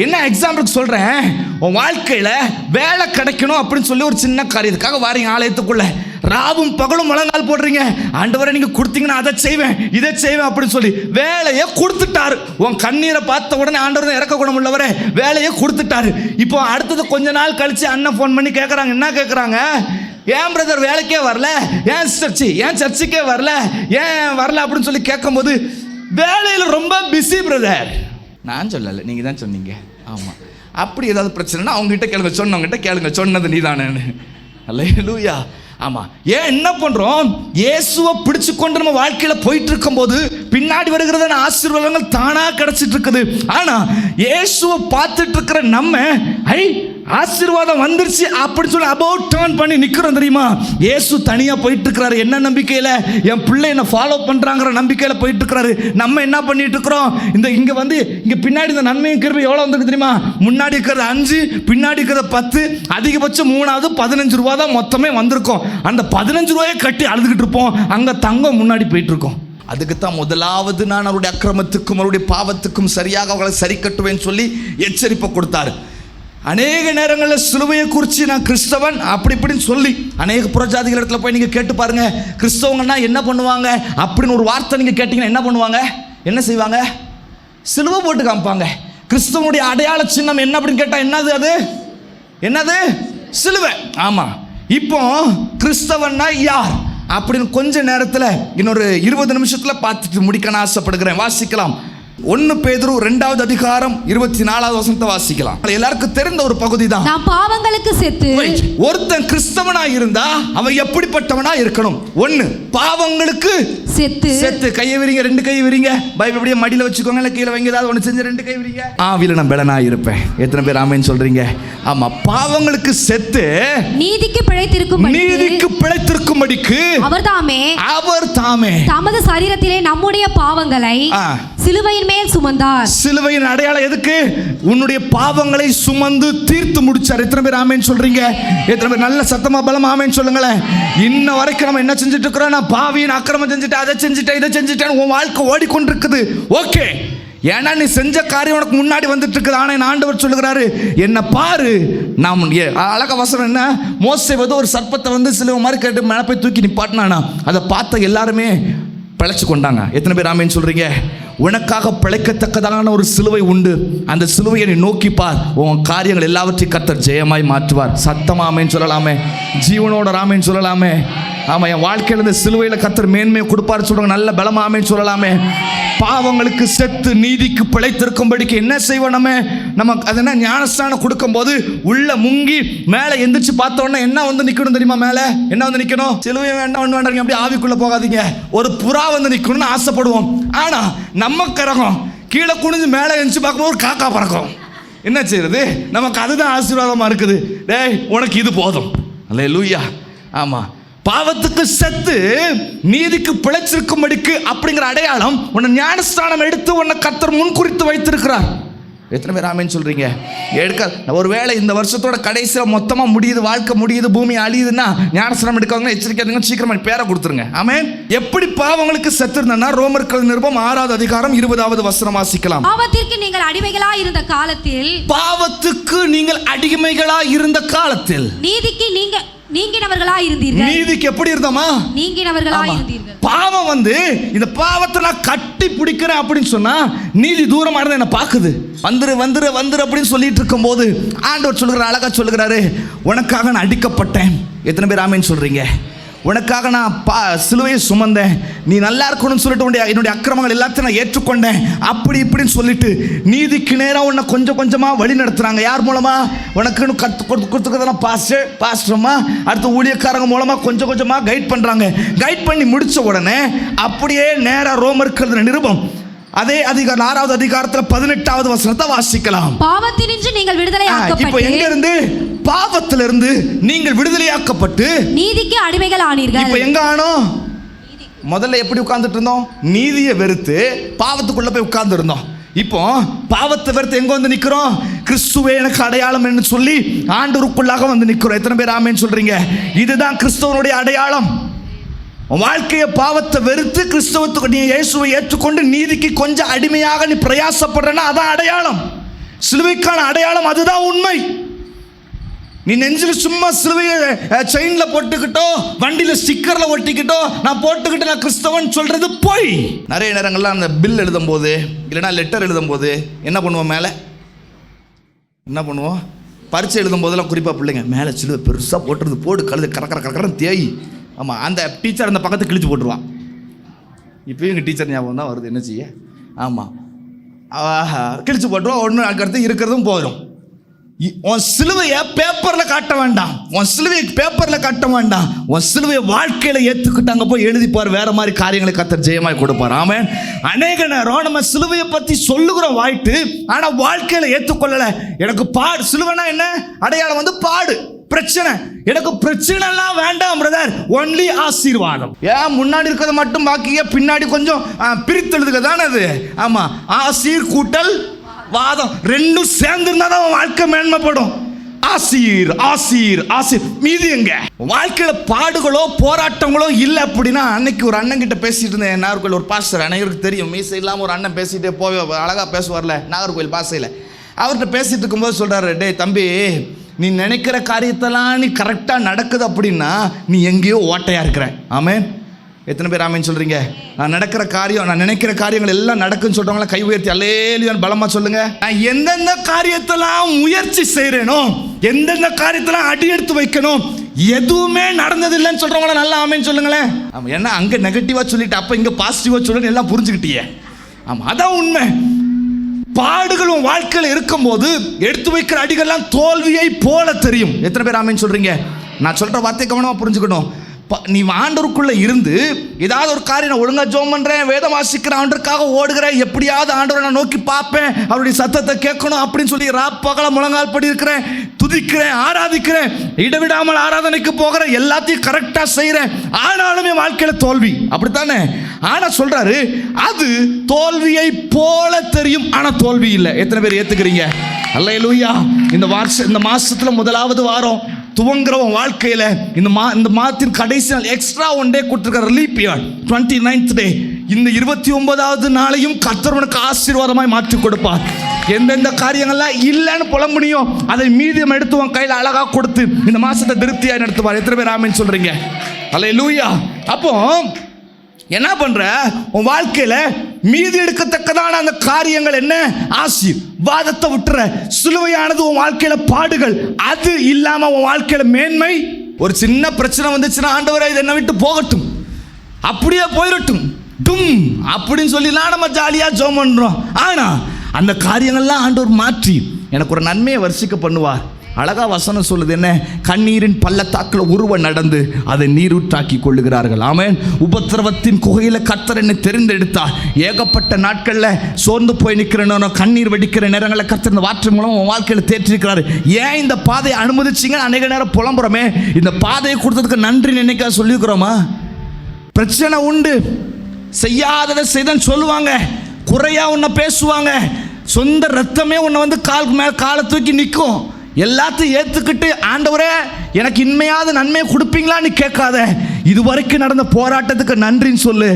என்ன எக்ஸாம்பிளுக்கு சொல்கிறேன், உன் வாழ்க்கையில் வேலை கிடைக்கணும் அப்படின்னு சொல்லி ஒரு சின்ன காரியத்துக்காக வாரீங்க ஆலயத்துக்குள்ள, ராவும் பகலும் முழங்கால் போடுறீங்க, ஆண்டவரை நீங்கள் கொடுத்தீங்கன்னா அதை செய்வேன் இதை செய்வேன் அப்படின்னு சொல்லி வேலையை கொடுத்துட்டாரு. உன் கண்ணீரை பார்த்த உடனே ஆண்டவர் இறக்க குணம் உள்ளவரே வேலையை கொடுத்துட்டாரு. இப்போ அடுத்தது கொஞ்ச நாள் கழிச்சு அண்ணன் ஃபோன் பண்ணி கேட்குறாங்க. என்ன கேட்குறாங்க, ஏன் பிரதர் வேலைக்கே வரல, ஏன் சர்ச்சுக்கே வரல, ஏன் வரல அப்படின்னு சொல்லி கேட்கும்போது, வேலையில் ரொம்ப பிஸி பிரதர். நான் சொல்லலை, நீங்கள் தான் சொன்னீங்க. ஆமாம், அப்படி ஏதாவது பிரச்சனைனா அவங்ககிட்ட கேளுங்க, சொன்னவங்ககிட்ட கேளுங்க, சொன்னது நீ தானே. அல்லேலூயா. ஆமாம், ஏன் என்ன பண்ணுறோம், இயேசுவை பிடிச்சு கொண்டு நம்ம வாழ்க்கையில் போயிட்டு இருக்கும்போது பின்னாடி வருகிறதான ஆசீர்வாதங்கள் தானாக கிடச்சிட்டு இருக்குது. ஆனால் இயேசுவை பார்த்துட்டு இருக்கிற நம்ம ஆசீர்வாதம் வந்துருச்சு அப்படின்னு சொல்லி அபவுட் டர்ன் பண்ணி நிற்கிறோம் தெரியுமா. இயேசு தனியாக போயிட்டு இருக்கிறாரு. என்ன நம்பிக்கையில், என் பிள்ளை என்ன ஃபாலோ பண்ணுறாங்கிற நம்பிக்கையில் போயிட்டு இருக்கிறாரு. நம்ம என்ன பண்ணிட்டு இருக்கிறோம், இங்கே பின்னாடி இந்த நன்மையும் கிருபை எவ்வளோ வந்துருக்கு தெரியுமா, முன்னாடி இருக்கிறது 5, பின்னாடி இருக்கிறது 10, அதிகபட்சம் 3வது 15 ரூபா தான் மொத்தமே வந்திருக்கும். அந்த 15 ரூபாயை கட்டி அழுதுகிட்டு இருப்போம், அங்கே தங்கம் முன்னாடி போயிட்டு இருக்கோம். அதுக்குத்தான் முதலாவது நான் அவருடைய அக்கிரமத்துக்கும் அவருடைய பாவத்துக்கும் சரியாக அவங்களை சரி கட்டுவேன்னு சொல்லி எச்சரிப்பை கொடுத்தாரு. அநேக நேரங்களில் சிலுவையை குறித்து நான் கிறிஸ்தவன் அப்படி இப்படின்னு சொல்லி அநேக புறஜாதிகள் இடத்துல போய் நீங்கள் கேட்டு பாருங்க, கிறிஸ்தவங்கன்னா என்ன பண்ணுவாங்க அப்படின்னு ஒரு வார்த்தை நீங்கள் கேட்டிங்கன்னா என்ன பண்ணுவாங்க, என்ன செய்வாங்க, சிலுவை போட்டு காமிப்பாங்க. கிறிஸ்தவனுடைய அடையாள சின்னம் என்ன அப்படின்னு கேட்டால் என்னது, அது என்னது, சிலுவை. ஆமாம், இப்போ கிறிஸ்தவன்னா யார் அப்படின்னு கொஞ்ச நேரத்தில் இன்னொரு 20 நிமிஷத்தில் பார்த்துட்டு முடிக்க நான் ஆசைப்படுகிறேன். வாசிக்கலாம். 1 பேதுரு 2வது அதிகாரம் 24வது வசனத்தை வாசிக்கலாம். எல்லாருக்கும் தெரிந்த ஒரு பகுதி தான். நாம் பாவங்களுக்கு செத்து. ஒருத்தன் கிறிஸ்தவனா இருந்தா அவன் எப்படிப்பட்டவனா இருக்கணும்? 1 பாவங்களுக்கு செத்து. செத்து கையை விரிங்க, 2 கை விரிங்க. பைபிள் அப்படியே மடியில வச்சுக்கோங்க, இல்ல கீழே வைங்க, ஏதாவது ஒன்று செஞ்சு 2 கை விரிங்க. ஆவியில நான் பெலனா இருப்பேன். எத்தனை பேர் ஆமென் சொல்றீங்க? ஆமா, பாவங்களுக்கு செத்து நீதிக்கு பிழைத்திருக்கும்படிக்கு அவர் தாமே தமது சரீரத்திலே நம்முடைய பாவங்களை சிலுவையின் மேல் சுமந்தார். சிலுவையின் அடையாளம் எதுக்கு? உன்னுடைய பாவங்களை சுமந்து தீர்த்து முடிச்சார். எத்தனை பேர் ஆமென் சொல்றீங்க? எத்தனை பேர் நல்ல சத்தமா பலமா ஆமென் சொல்லுங்களேன். இன்ன வரைக்கும் நம்ம என்ன செஞ்சுட்டு இருக்கிறோம்? நான் பாவியின் அக்கிரமம் செஞ்சுட்டேன், அதை செஞ்சுட்டேன், இதை செஞ்சுட்டேன். உன் வாழ்க்கை ஓடிக்கொண்டிருக்குது. ஓகே, ஏன்னா நீ செஞ்ச காரியம் உனக்கு முன்னாடி வந்துட்டு இருக்குது. ஆனால் ஆண்டவர் சொல்லுகிறாரு, என்ன பாரு. நாம் அழக வசனம் என்ன? மோசே ஒரு சர்ப்பத்தை சிலுவை மாதிரி கேட்டு மேலே போய் தூக்கி நிப்பாட்டினானா, அதை பார்த்த எல்லாருமே பிழைச்சு கொண்டாங்க. எத்தனை பேர் ஆமென் சொல்றீங்க? உனக்காக பிழைக்கத்தக்கதான ஒரு சிலுவை உண்டு. அந்த சிலுவையை நீ நோக்கி பார். உன் காரியங்கள் எல்லாவற்றையும் கர்த்தர் ஜெயமாய் மாற்றுவார். சத்தமா ஆமென் சொல்லலாமே, ஜீவனோட ஆமென் சொல்லலாமே. ஆமா, என் வாழ்க்கையில் இந்த சிலுவையில் கர்த்தர் மேன்மையை கொடுப்பாரு சொல்றாங்க. நல்ல பலமா ஆமென் சொல்லலாமே. பாவங்களுக்கு செத்து நீதிக்கு பிழைத்திருக்கும்படிக்கு என்ன செய்வோம்? நமக்கு அது என்ன? ஞானஸ்தானம் கொடுக்கும் போது உள்ள முங்கி மேலே எந்திரிச்சு பார்த்தோன்னா என்ன நிற்கணும் தெரியுமா? மேலே என்ன நிற்கணும்? சிலுவை வேண்டாம் ஒன்று வேண்டாம், அப்படி ஆவிக்குள்ளே போகாதீங்க. ஒரு புறா நிற்கணும்னு ஆசைப்படுவோம். ஆனால் நம்ம கரகம் கீழே குனிஞ்சு மேலே எந்திரிச்சு பார்க்கும்போது ஒரு காக்கா பறக்கும். என்ன செய்யறது? நமக்கு அதுதான் ஆசீர்வாதமாக இருக்குது. டேய், உனக்கு இது போதும். அல்லேலூயா. ஆமாம், பாவத்துக்கு செத்து நீதிக்கு பிழைச்சிருக்கும்படிக்கு அப்படிங்கிற அடையாளம் உன்னை ஞானஸ்தானம் எடுத்து உன்னை கர்த்தர் முன்குறித்து வைத்திருக்கிறார். எத்தனை பேர் ஆமென் சொல்றீங்க? ஒருவேளை இந்த வருஷத்தோட கடைசியில் மொத்தமாக முடியுது, வாழ்க்கை முடியுது, பூமி அழியுதுன்னா ஞானஸ்தானம் எடுக்கவங்க எச்சரிக்கைங்க, சீக்கிரமா பேரை கொடுத்துருங்க. ஆமென். எப்படி பாவங்களுக்கு செத்துருந்தா ரோமர்கள் நிருபம் 6வது அதிகாரம் 20வது வசனம் வாசிக்கலாம். பாவத்திற்கு நீங்கள் அடிமைகளா இருந்த காலத்தில், பாவத்துக்கு நீங்கள் அடிமைகளா இருந்த காலத்தில் நீதிக்கு நீங்கினவர்களா இருந்தீர்கள். நீதிக்கு எப்படி இருந்தோமா? நீங்கினவர்களா இருந்தீர்கள். பாவம் இந்த பாவத்தை நான் கட்டி பிடிக்கிறேன் அப்படின்னு சொன்னா நீதி தூரமா இருந்து என்ன பாக்குது. வந்துரு வந்துரு வந்துரு அப்படின்னு சொல்லிட்டு இருக்கும் போது ஆண்டவர் சொல்லுகிறார், அழகா சொல்லுகிறாரு, உனக்காக நான் அடிக்கப்பட்டேன். எத்தனை பேர் ஆமென் சொல்றீங்க? உனக்காக நான் சிலுவையை சுமந்தேன், நீ நல்லா இருக்கணும்னு சொல்லிட்டு என்னுடைய அக்கிரமங்கள் எல்லாத்தையும் நான் ஏற்றுக்கொண்டேன், அப்படி இப்படின்னு சொல்லிட்டு நீதிக்கு நேரம் உன்னை கொஞ்சம் கொஞ்சமாக வழி நடத்துகிறாங்க. யார் மூலமா? உனக்குன்னு கொடுத்துக்கிறதெல்லாம் பாஸ்டர்மா, அடுத்த ஊழியக்காரங்க மூலமாக கொஞ்சம் கொஞ்சமாக கைட் பண்ணுறாங்க. கைட் பண்ணி முடித்த உடனே அப்படியே நேராக ரோமர்கள் நிருபம் அதே அதிகாரம் 6வது அதிகாரத்தில் 18வது வசனத்தை வாசிக்கலாம். பாவத்தினின்று நீங்கள் விடுதலையாக்கப்பட்டு. இப்போ எங்க இருந்து? பாவத்திலிருந்து நீங்கள் விடுதலையாக்கப்பட்டு நீதிக்கு அடிமைகள் ஆனீர்கள். இப்போ எங்க ஆனோம்? முதல்ல எப்படி உட்கார்ந்துட்டு இருந்தோம்? நீதியை வெறுத்து பாவத்துக்குள்ள போய் உட்கார்ந்து இருந்தோம். இப்போ பாவத்தை வெறுத்து எங்க நிக்கிறோம்? கிறிஸ்துவே எனக்கு அடையாளம் என்று சொல்லி ஆண்டவருக்குள்ளாக நிக்கிறோம். எத்தனை பேர் ஆமென் சொல்றீங்க? இதுதான் கிறிஸ்துவனுடைய அடையாளம். வாழ்க்கையை பாவத்தை வெறுத்து கிறிஸ்தவத்துக்கு நீ இயேசுவை ஏற்றுக்கொண்டு நீதிக்கு கொஞ்சம் அடிமையாக நீ பிரயாசப்படுறனா அதான் அடையாளம். சிலுவைக்கான அடையாளம் அதுதான் உண்மை. நீ நெஞ்சில் சும்மா சிலுவையை செயின்ல போட்டுக்கிட்டோ வண்டியில ஸ்டிக்கர்ல ஒட்டிக்கிட்டோ நான் போட்டுக்கிட்டு நான் கிறிஸ்தவன் சொல்றது போய். நிறைய நேரங்கள்லாம் அந்த பில் எழுதும் போது இல்லைன்னா லெட்டர் எழுதும் போது என்ன பண்ணுவோம்? மேலே என்ன பண்ணுவோம்? பரீட்சை எழுதும் போதெல்லாம் குறிப்பாக பிள்ளைங்க மேலே சிலுவை பெருசாக போட்டுறது போடு, கழுது கரக்கரன்னு தேய். ஆமாம், அந்த டீச்சர் அந்த பக்கத்தை கிழிச்சு போட்டுருவான். இப்போயும் எங்கள் டீச்சர் ஞாபகம் தான் வருது, என்ன செய்ய? ஆமாம், கிழிச்சு போட்டுருவோம். ஒன்று அடுத்து இருக்கிறதும் போயிடும். உன் சிலுவையை பேப்பரில் காட்ட வேண்டாம், உன் சிலுவையை பேப்பரில் காட்ட வேண்டாம், உன் சிலுவையை வாழ்க்கையில் ஏற்றுக்கிட்டாங்க போய் எழுதிப்பார். வேற மாதிரி காரியங்களை கர்த்தர் ஜெயமாய் கொடுப்பார். ஆமென். அநேக நேரம் நம்ம சிலுவையை பற்றி சொல்லுகிறோம் வாய்ட்டு, ஆனால் வாழ்க்கையில் ஏற்றுக்கொள்ளலை. எனக்கு சிலுவைனா என்ன அடையாளம்? பாடு, பிரச்சனை. எனக்கு பிரச்சனைலாம் வேண்டாம் பிரதர், ஒன்லி ஆசீர்வாதம். ஏன் முன்னாடி இருக்கிறத மட்டும் பாக்கிய பின்னாடி கொஞ்சம் பிரித்தெழுதுக தானே அது. ஆமா, ஆசீர் கூட்டல் வாதம் ரெண்டும் சேர்ந்துருந்தா தான் வாழ்க்கை மேன்மைப்படும். ஆசீர் ஆசீர் ஆசீர் மீதி எங்க? வாழ்க்கையில பாடுகளோ போராட்டங்களோ இல்லை அப்படின்னா. அன்னைக்கு ஒரு அண்ணன் கிட்ட பேசிட்டு இருந்தேன், நாகர்கோவில் ஒரு பாஸ்டர், அனைவருக்கு தெரியும், மீசை இல்லாமல் ஒரு அண்ணன் பேசிட்டே போவே அழகா பேசுவார்ல நாகர்கோவில் பாசையில். அவர்கிட்ட பேசிட்டு இருக்கும்போது சொல்றாரு, டே தம்பி, நீ நினைக்கிற காரியத்தெல்லாம் நீ கரெக்டாக நடக்குது அப்படின்னா நீ எங்கேயோ ஓட்டையாக இருக்கிற. ஆமென். எத்தனை பேர் ஆமென் சொல்கிறீங்க? நான் நடக்கிற காரியம், நான் நினைக்கிற காரியங்கள் எல்லாம் நடக்குன்னு சொல்கிறவங்களாம் கை உயர்த்தி அல்லேலூயான்னு பலமாக சொல்லுங்கள். நான் எந்தெந்த காரியத்தெல்லாம் முயற்சி செய்கிறேனோ, எந்தெந்த காரியத்தெல்லாம் அடி எடுத்து வைக்கணும், எதுவுமே நடந்ததில்லைன்னு சொல்கிறவங்களாம் நல்லா ஆமென் சொல்லுங்களேன். ஆமாம், ஏன்னா அங்கே நெகட்டிவாக சொல்லிட்டு அப்போ இங்கே பாசிட்டிவாக சொல்லணும்னு எல்லாம் புரிஞ்சுக்கிட்டியே. ஆமா, அதான் உண்மை. பாடுகள் உன் வாழ்க்கையில் இருக்கும்போது எடுத்து வைக்கிற அடிகள்லாம் தோல்வியை போல தெரியும். எத்தனை பேர் ஆமென் சொல்றீங்க? நான் சொல்ற வார்த்தை கவனமா புரிஞ்சுக்கணும். நீ ஆண்டவருக்குள்ள இருந்து ஏதாவது ஒரு காரியம், நான் ஒழுங்கா ஜெபம் பண்றேன், வேதம் வாசிக்கிறேன், ஆண்டவருக்காக ஓடுகிறேன், எப்படியாவது ஆண்டவரை நான் நோக்கி பார்ப்பேன், அவருடைய சத்தத்தை கேட்கணும் அப்படின்னு சொல்லி ராப்பகல முழங்கால் படி இருக்கிறேன், துதிக்கிறேன், ஆராதிக்கிறேன், இடைவிடாமல் ஆராதனைக்கு போகிறேன், எல்லாத்தையும் கரெக்டா செய்யறேன், ஆனாலுமே வாழ்க்கையில தோல்வி. அப்படித்தானே? ஆனா சொல்றாரு அது தோல்வியை போல தெரியும், ஆனா தோல்வி இல்லை. எத்தனை பேர் ஏத்துக்கிறீங்க? அல்லேலூயா. இந்த மாசத்துல முதலாவது வாரம் துவங்குறவன் வாழ்க்கையில இந்த மாதத்தின் கடைசி நாள் எக்ஸ்ட்ரா ஒன் டே கொடுத்துருக்க ரிலீஃப் பீரியட் 29th டே. இந்த 29வது நாளையும் கர்த்தர் உனக்கு ஆசீர்வாதமாய் மாற்றி கொடுப்பார். எந்தெந்த காரியங்கள்லாம் இல்லைன்னு புலம்புனியோ அதை மீதியம் எடுத்து உன் கையில் அழகா கொடுத்து இந்த மாசத்தை திருப்தியாய் நடத்துவார். எத்தனை பேர் ஆமென் சொல்றீங்க? அல்லேலூயா. அப்போ என்ன பண்ற? உன் வாழ்க்கையில மீதி எடுக்கத்தக்கதான அந்த காரியங்கள் என்ன? ஆசீர்வாதத்தை விட்டுற. சிலுவையானது உன் வாழ்க்கையில பாடுகள், அது இல்லாம உன் வாழ்க்கையில மேன்மை. ஒரு சின்ன பிரச்சனை வந்துச்சுன்னா ஆண்டவரே இது என்ன விட்டு போகட்டும், அப்படியே போயிடட்டும் டும் அப்படின்னு சொல்லிலாம் நம்ம ஜாலியா ஜெபம் பண்றோம். ஆனா அந்த காரியங்கள்லாம் ஆண்டவர் மாற்றி எனக்கு ஒரு நன்மையை வர்ஷிக்க பண்ணுவார். அழகா வசனம் சொல்லுது என்ன? கண்ணீரின் பள்ளத்தாக்கில் உருவ நடந்து அதை நீரூற்றாக்கி கொள்ளுகிறார்கள். ஆமென். உபத்திரவத்தின் குகையில கர்த்தர் என்னை தெரிந்தெடுத்தார். ஏகப்பட்ட நாட்கள்ல சோர்ந்து போய் நிற்கிறேனோ, கண்ணீர் வடிக்கிற நேரங்களை கர்த்தர் இந்த வார்த்தை மூலம் உன் வாழ்க்கையில தேற்றிருக்கிறாரு. ஏன் இந்த பாதையை அனுமதிச்சிங்க? அநேக நேரம் புலம்புறோமே, இந்த பாதையை கொடுத்ததுக்கு நன்றி நினைக்க சொல்லியிருக்கிறோமா? பிரச்சனை உண்டு, செய்யாததை செய்தன்னு சொல்லுவாங்க, குறையா உன்னை பேசுவாங்க, சொந்த ரத்தமே உன்னை வந்து காலை தூக்கி நிற்கும். எல்லாத்தையும் ஏற்றுக்கிட்டு ஆண்டவரே எனக்கு இன்மையாவது நன்மையை கொடுப்பீங்களான்னு கேட்காத. இதுவரைக்கும் நடந்த போராட்டத்துக்கு நன்றின்னு சொல்லு.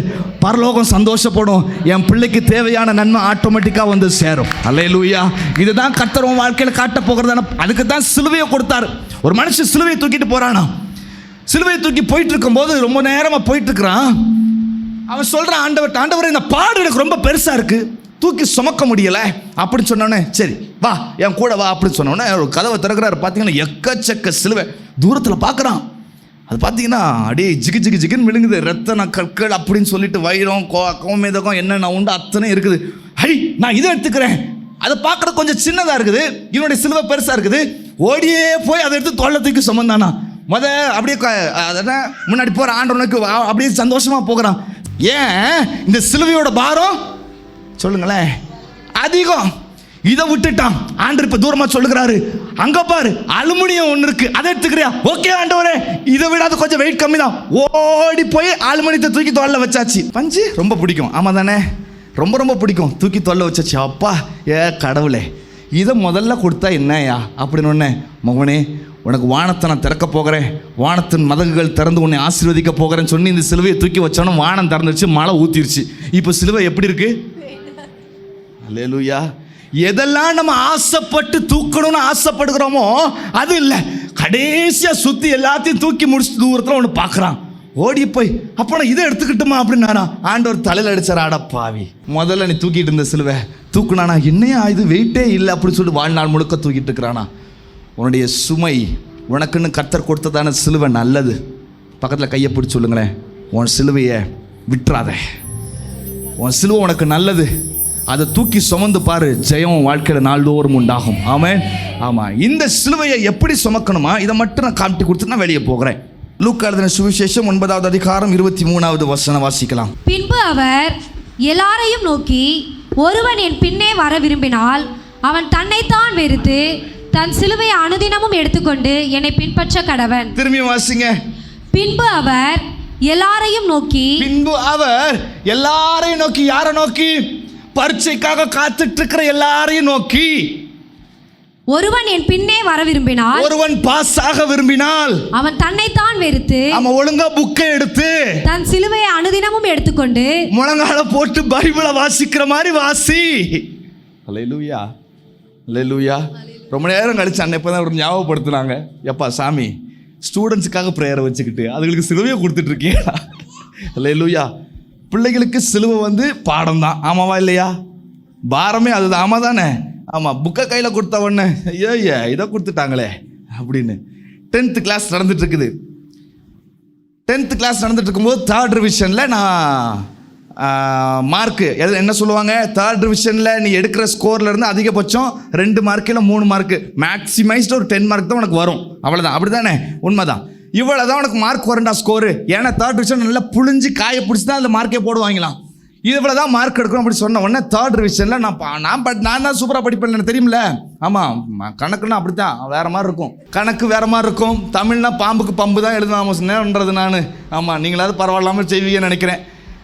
பரலோகம் சந்தோஷப்படும். என் பிள்ளைக்கு தேவையான நன்மை ஆட்டோமேட்டிக்காக வந்து சேரும். அல்லேலூயா. இதுதான் கர்த்தர் உன் வாழ்க்கையில் காட்ட போகிறதான. அதுக்கு தான் சிலுவையை கொடுத்தாரு. ஒரு மனுஷன் சிலுவையை தூக்கிட்டு போறானா, சிலுவையை தூக்கி போயிட்டு இருக்கும்போது ரொம்ப நேரமாக போயிட்டு இருக்கிறான். அவன் சொல்கிறான் ஆண்டவர் இந்த பாடு எனக்கு ரொம்ப பெருசாக இருக்குது, தூக்கி சுமக்க முடியலை அப்படின்னு சொன்னோன்னே, சரி வா என் கூட வா அப்படின்னு சொன்னோன்னே ஒரு கதவை திறக்கிறாரு. பார்த்தீங்கன்னா எக்கச்சக்க சிலுவை தூரத்தில் பார்க்குறான். அது பார்த்தீங்கன்னா அப்படியே ஜிகு ஜிகு ஜிகுன்னு விழுங்குது. ரத்தன கற்கள் அப்படின்னு சொல்லிட்டு வைரம் கோமேதகம் என்னென்ன உண்டு அத்தனை இருக்குது. ஹை நான் இதை எடுத்துக்கிறேன். அதை பார்க்குறது கொஞ்சம் சின்னதாக இருக்குது, இவனுடைய சிலுவை பெருசாக இருக்குது. ஓடியே போய் அதை எடுத்து தொல்லை தூக்கி சுமந்தானா. அப்படியே அதான் முன்னாடி போகிற ஆண்டவனுக்கு அப்படியே சந்தோஷமாக போகிறான். ஏன்? இந்த சிலுவையோட பாரம் சொல்லுங்களேன் அதிகம். இதை விட்டுட்டான். ஆண்டவர் இப்ப தூரமா சொல்லுகிறாரு, அங்க பாரு அலுமினியம் ஒன்று இருக்கு, அதை எடுத்துக்கிறியா? ஓகே ஆண்டவரே, இதை விடாது கொஞ்சம் வெயிட் கம்மி தான். ஓடி போய் அலுமினியத்தை தூக்கி தோல்ல வச்சாச்சு. பஞ்சு ரொம்ப பிடிக்கும், ஆமா தானே? ரொம்ப ரொம்ப பிடிக்கும். தூக்கி தோல்ல வச்சாச்சு. அப்பா ஏ கடவுளே, இதை முதல்ல கொடுத்தா என்னையா அப்படின்னு ஒன்று, மகனே உனக்கு வானத்தை நான் திறக்க போகிறேன், வானத்தின் மதகுகள் திறந்து உன்னை ஆசீர்வதிக்க போகிறேன்னு சொல்லி இந்த சிலுவையை தூக்கி வச்சோன்னா வானம் திறந்துருச்சு, மழை ஊற்றிருச்சு. இப்போ சிலுவை எப்படி இருக்கு? அல்லேலூயா. எதெல்லாம் நம்ம ஆசைப்பட்டு தூக்கணும்னு ஆசைப்படுகிறோமோ அது இல்லை. கடைசியாக சுற்றி எல்லாத்தையும் தூக்கி முடிச்சு தூரத்தில் ஒன்று பார்க்குறான். ஓடி போய் அப்போ நான் இதை எடுத்துக்கிட்டுமா அப்படின்னாரா. ஆண்டவர் தலையில் அடிச்சார். ஆட பாவி, முதல்ல நீ தூக்கிட்டு இருந்த சிலுவை தூக்குனானா, என்னையா இது வெயிட்டே இல்லை அப்படின்னு சொல்லி வாழ்நாள் முழுக்க தூக்கிட்டு இருக்கிறானா. உன்னுடைய சுமை உனக்குன்னு கர்த்தர் கொடுத்ததான சிலுவை நல்லது. பக்கத்தில் கையை பிடிச்சி சொல்லுங்களேன், உன் சிலுவையை விட்டுறாத. உன் சிலுவை உனக்கு நல்லது, அதை தூக்கி சுமந்து பாரு, ஜெயம் வாழ்க்கையில் நாள்தோறும் உண்டாகும். ஆமென். ஆமாம். இந்த சிலுவையை எப்படி சுமக்கணுமா இதை மட்டும் நான் காட்டி கொடுத்து நான் வெளியே போகிறேன். லூக்கா எழுதின சுவிசேஷம் 9வது அதிகாரம் 23வது வசனம் வாசிக்கலாம். பின்பு அவர் எல்லாரையும் நோக்கி, ஒருவன் என் பின்னே வர விரும்பினால் அவன் தன்னைத்தான் வெறுத்து தன் சிலுவையை அனுதினமும் எடுத்துக்கொண்டு என்னை பின்பற்ற கடவன். திரும்பி வாசிங்க. பின்பு அவர் எல்லாரையும் நோக்கி, பின்பு அவர் எல்லாரையும் நோக்கி, யாரை நோக்கி? பரீட்சைக்காக காத்துட்டு இருக்கிற எல்லாரையும் நோக்கி. ஒருவன் என் பின்னே வர விரும்பினால், ஒருவன் பாஸ் ஆக விரும்பினால் அவன் தன்னைத்தான் வெறுத்து, அவன் ஒழுங்கா புக்கை எடுத்து தன் சிலுவையை அனுதினமும் எடுத்துக்கொண்டு முழங்கால போட்டு பைபிளை வாசிக்கிற மாதிரி வாசி. அல்லேலூயா, அல்லேலூயா. ரொம்ப நேரம் கழிச்சு அன்னை இப்பதான் ஒரு ஞாபகப்படுத்தினாங்க, எப்பா சாமி ஸ்டூடெண்ட்ஸுக்காக ப்ரேயரை வச்சுக்கிட்டு அதுகளுக்கு சிலுவையை கொடுத்துட்டு இருக்கியா? அல்லேலூயா. பிள்ளைகளுக்கு சிலுவை வந்து பாடம் தான், ஆமாவா இல்லையா? பாரமே அதுதான், ஆமா தானே? ஆமாம். புக்கை கையில் கொடுத்த உடனே ஐயோ இதை கொடுத்துட்டாங்களே அப்படின்னு 10th கிளாஸ் நடந்துட்டு இருக்குது. 10th கிளாஸ் நடந்துட்டு இருக்கும்போது 3rd ரிவிஷனில் நான் மார்க்கு என்ன சொல்லுவாங்க, தேர்ட் டிவிஷனில் நீ எடுக்கிற ஸ்கோர்லேருந்து அதிகபட்சம் 2 மார்க்கு இல்லை 3 மார்க்கு, மேக்ஸிமைஸ்டு ஒரு 10 மார்க் தான் உனக்கு வரும், அவ்வளோதான். அப்படி தானே? உண்மைதான். இவ்வளோ தான் உனக்கு மார்க் வரண்டா ஸ்கோரு. ஏன்னா தேர்ட் டிவிஷன் நல்லா புழிஞ்சு காய பிடிச்சி தான் அதில் மார்க்கே போடுவாங்களாம். இவ்வளோ தான் மார்க் எடுக்கணும் அப்படி சொன்ன உடனே தேர்ட் டிவிஷனில் நான் தான் சூப்பராக படிப்பேன் எனக்கு தெரியுமில்ல. ஆமாம், கணக்குன்னா அப்படி தான் வேறு மாதிரி இருக்கும், கணக்கு வேறு மாதிரி இருக்கும். தமிழ்னா பாம்புக்கு பம்பு தான் எழுதுனாமன்றது நான். ஆமாம், நீங்களாவது பரவாயில்லாமல் செய்வீங்கன்னு நினைக்கிறேன்.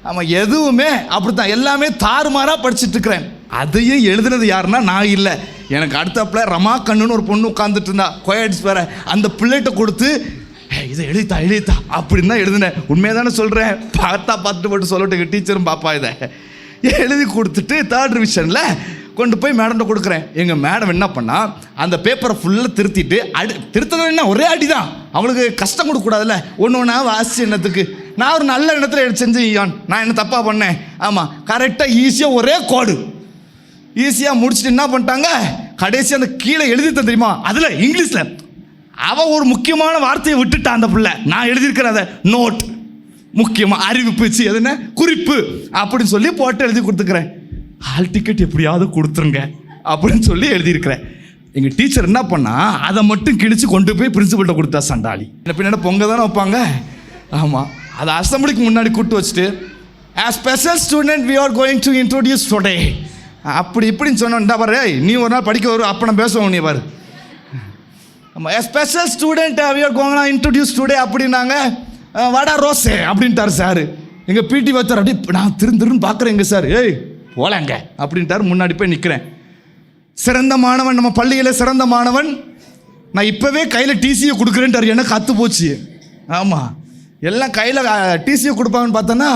ஆமாம், எதுவுமே அப்படி தான், எல்லாமே தாறுமாறாக படிச்சுட்டு இருக்கிறேன். அதையும் எழுதுனது யாருன்னா நான் இல்லை. எனக்கு அடுத்தப்பல ரமா கண்ணுன்னு ஒரு பொண்ணு உட்காந்துட்டு இருந்தா, கோயட்ஸ் வேற. அந்த பிள்ளைகிட்ட கொடுத்து இதை எழுதித்தா அப்படின்னு தான் எழுதினேன். உண்மையாக தானே சொல்கிறேன், பார்த்துட்டு போட்டு சொல்லட்டு டீச்சரும் பாப்பா இதை எழுதி கொடுத்துட்டு தேர்ட் டிவிஷனில் கொண்டு போய் மேடம்கிட்ட கொடுக்குறேன். எங்கள் மேடம் என்ன பண்ணால் அந்த பேப்பரை ஃபுல்லாக திருத்திட்டு திருத்தணும் என்ன ஒரே அடி தான், அவங்களுக்கு கஷ்டம் கொடுக்கக்கூடாதுல்ல, ஒன்று ஒன்றா வாசிச்சு என்னத்துக்கு. நான் ஒரு நல்ல இடத்துல செஞ்சேன், நான் என்ன தப்பாக பண்ணேன். ஆமாம், கரெக்டாக ஈஸியாக ஒரே கோடு ஈஸியாக முடிச்சுட்டு என்ன பண்ணிட்டாங்க, கடைசி அந்த கீழே எழுதித்த தெரியுமா, அதில் இங்கிலீஷில் அவள் ஒரு முக்கியமான வார்த்தையை விட்டுட்டான் அந்த பிள்ளை. நான் எழுதியிருக்கிறேன் அதை நோட், முக்கியமாக அறிவிப்பு எதுன்னு குறிப்பு அப்படின்னு சொல்லி போட்டு எழுதி கொடுத்துக்கிறேன். ஹால் டிக்கெட் எப்படியாவது கொடுத்துருங்க அப்படின்னு சொல்லி எழுதியிருக்கிறேன். எங்கள் டீச்சர் என்ன பண்ணா, அதை மட்டும் கிழிச்சு கொண்டு போய் பிரின்சிபல்கிட்ட கொடுத்தா. சண்டாளி பின்னாடி பொங்க தானே வைப்பாங்க. ஆமாம், அதை அசம்பிளிக்கு முன்னாடி கூப்பிட்டு வச்சுட்டு as special student we are going to introduce today அப்படி இப்படின்னு சொன்னோம்டா பாரு, நீ ஒரு நாள் படிக்க வரும் அப்போ நான் பேசுவோம் நீ பாரு. ஆமாம், a special student we are going to introduce today அப்படின்னாங்க. வாடா ரோஸே அப்படின்ட்டார் சார். எங்கள் பிடி வச்சார். அப்படி நான் திருன்னு பார்க்குறேன் எங்கள் சார், ஏய் போலாங்க அப்படின்ட்டார். முன்னாடி போய் நிற்கிறேன். சிறந்த மாணவன், நம்ம பள்ளியில் சிறந்த மாணவன், நான் இப்போவே கையில் டிசியை கொடுக்குறேன்ட்டார். எனக்கு கற்று போச்சு. ஆமாம், எல்லாம் கையில் டிசியை கொடுப்பாங்கன்னு பார்த்தோன்னா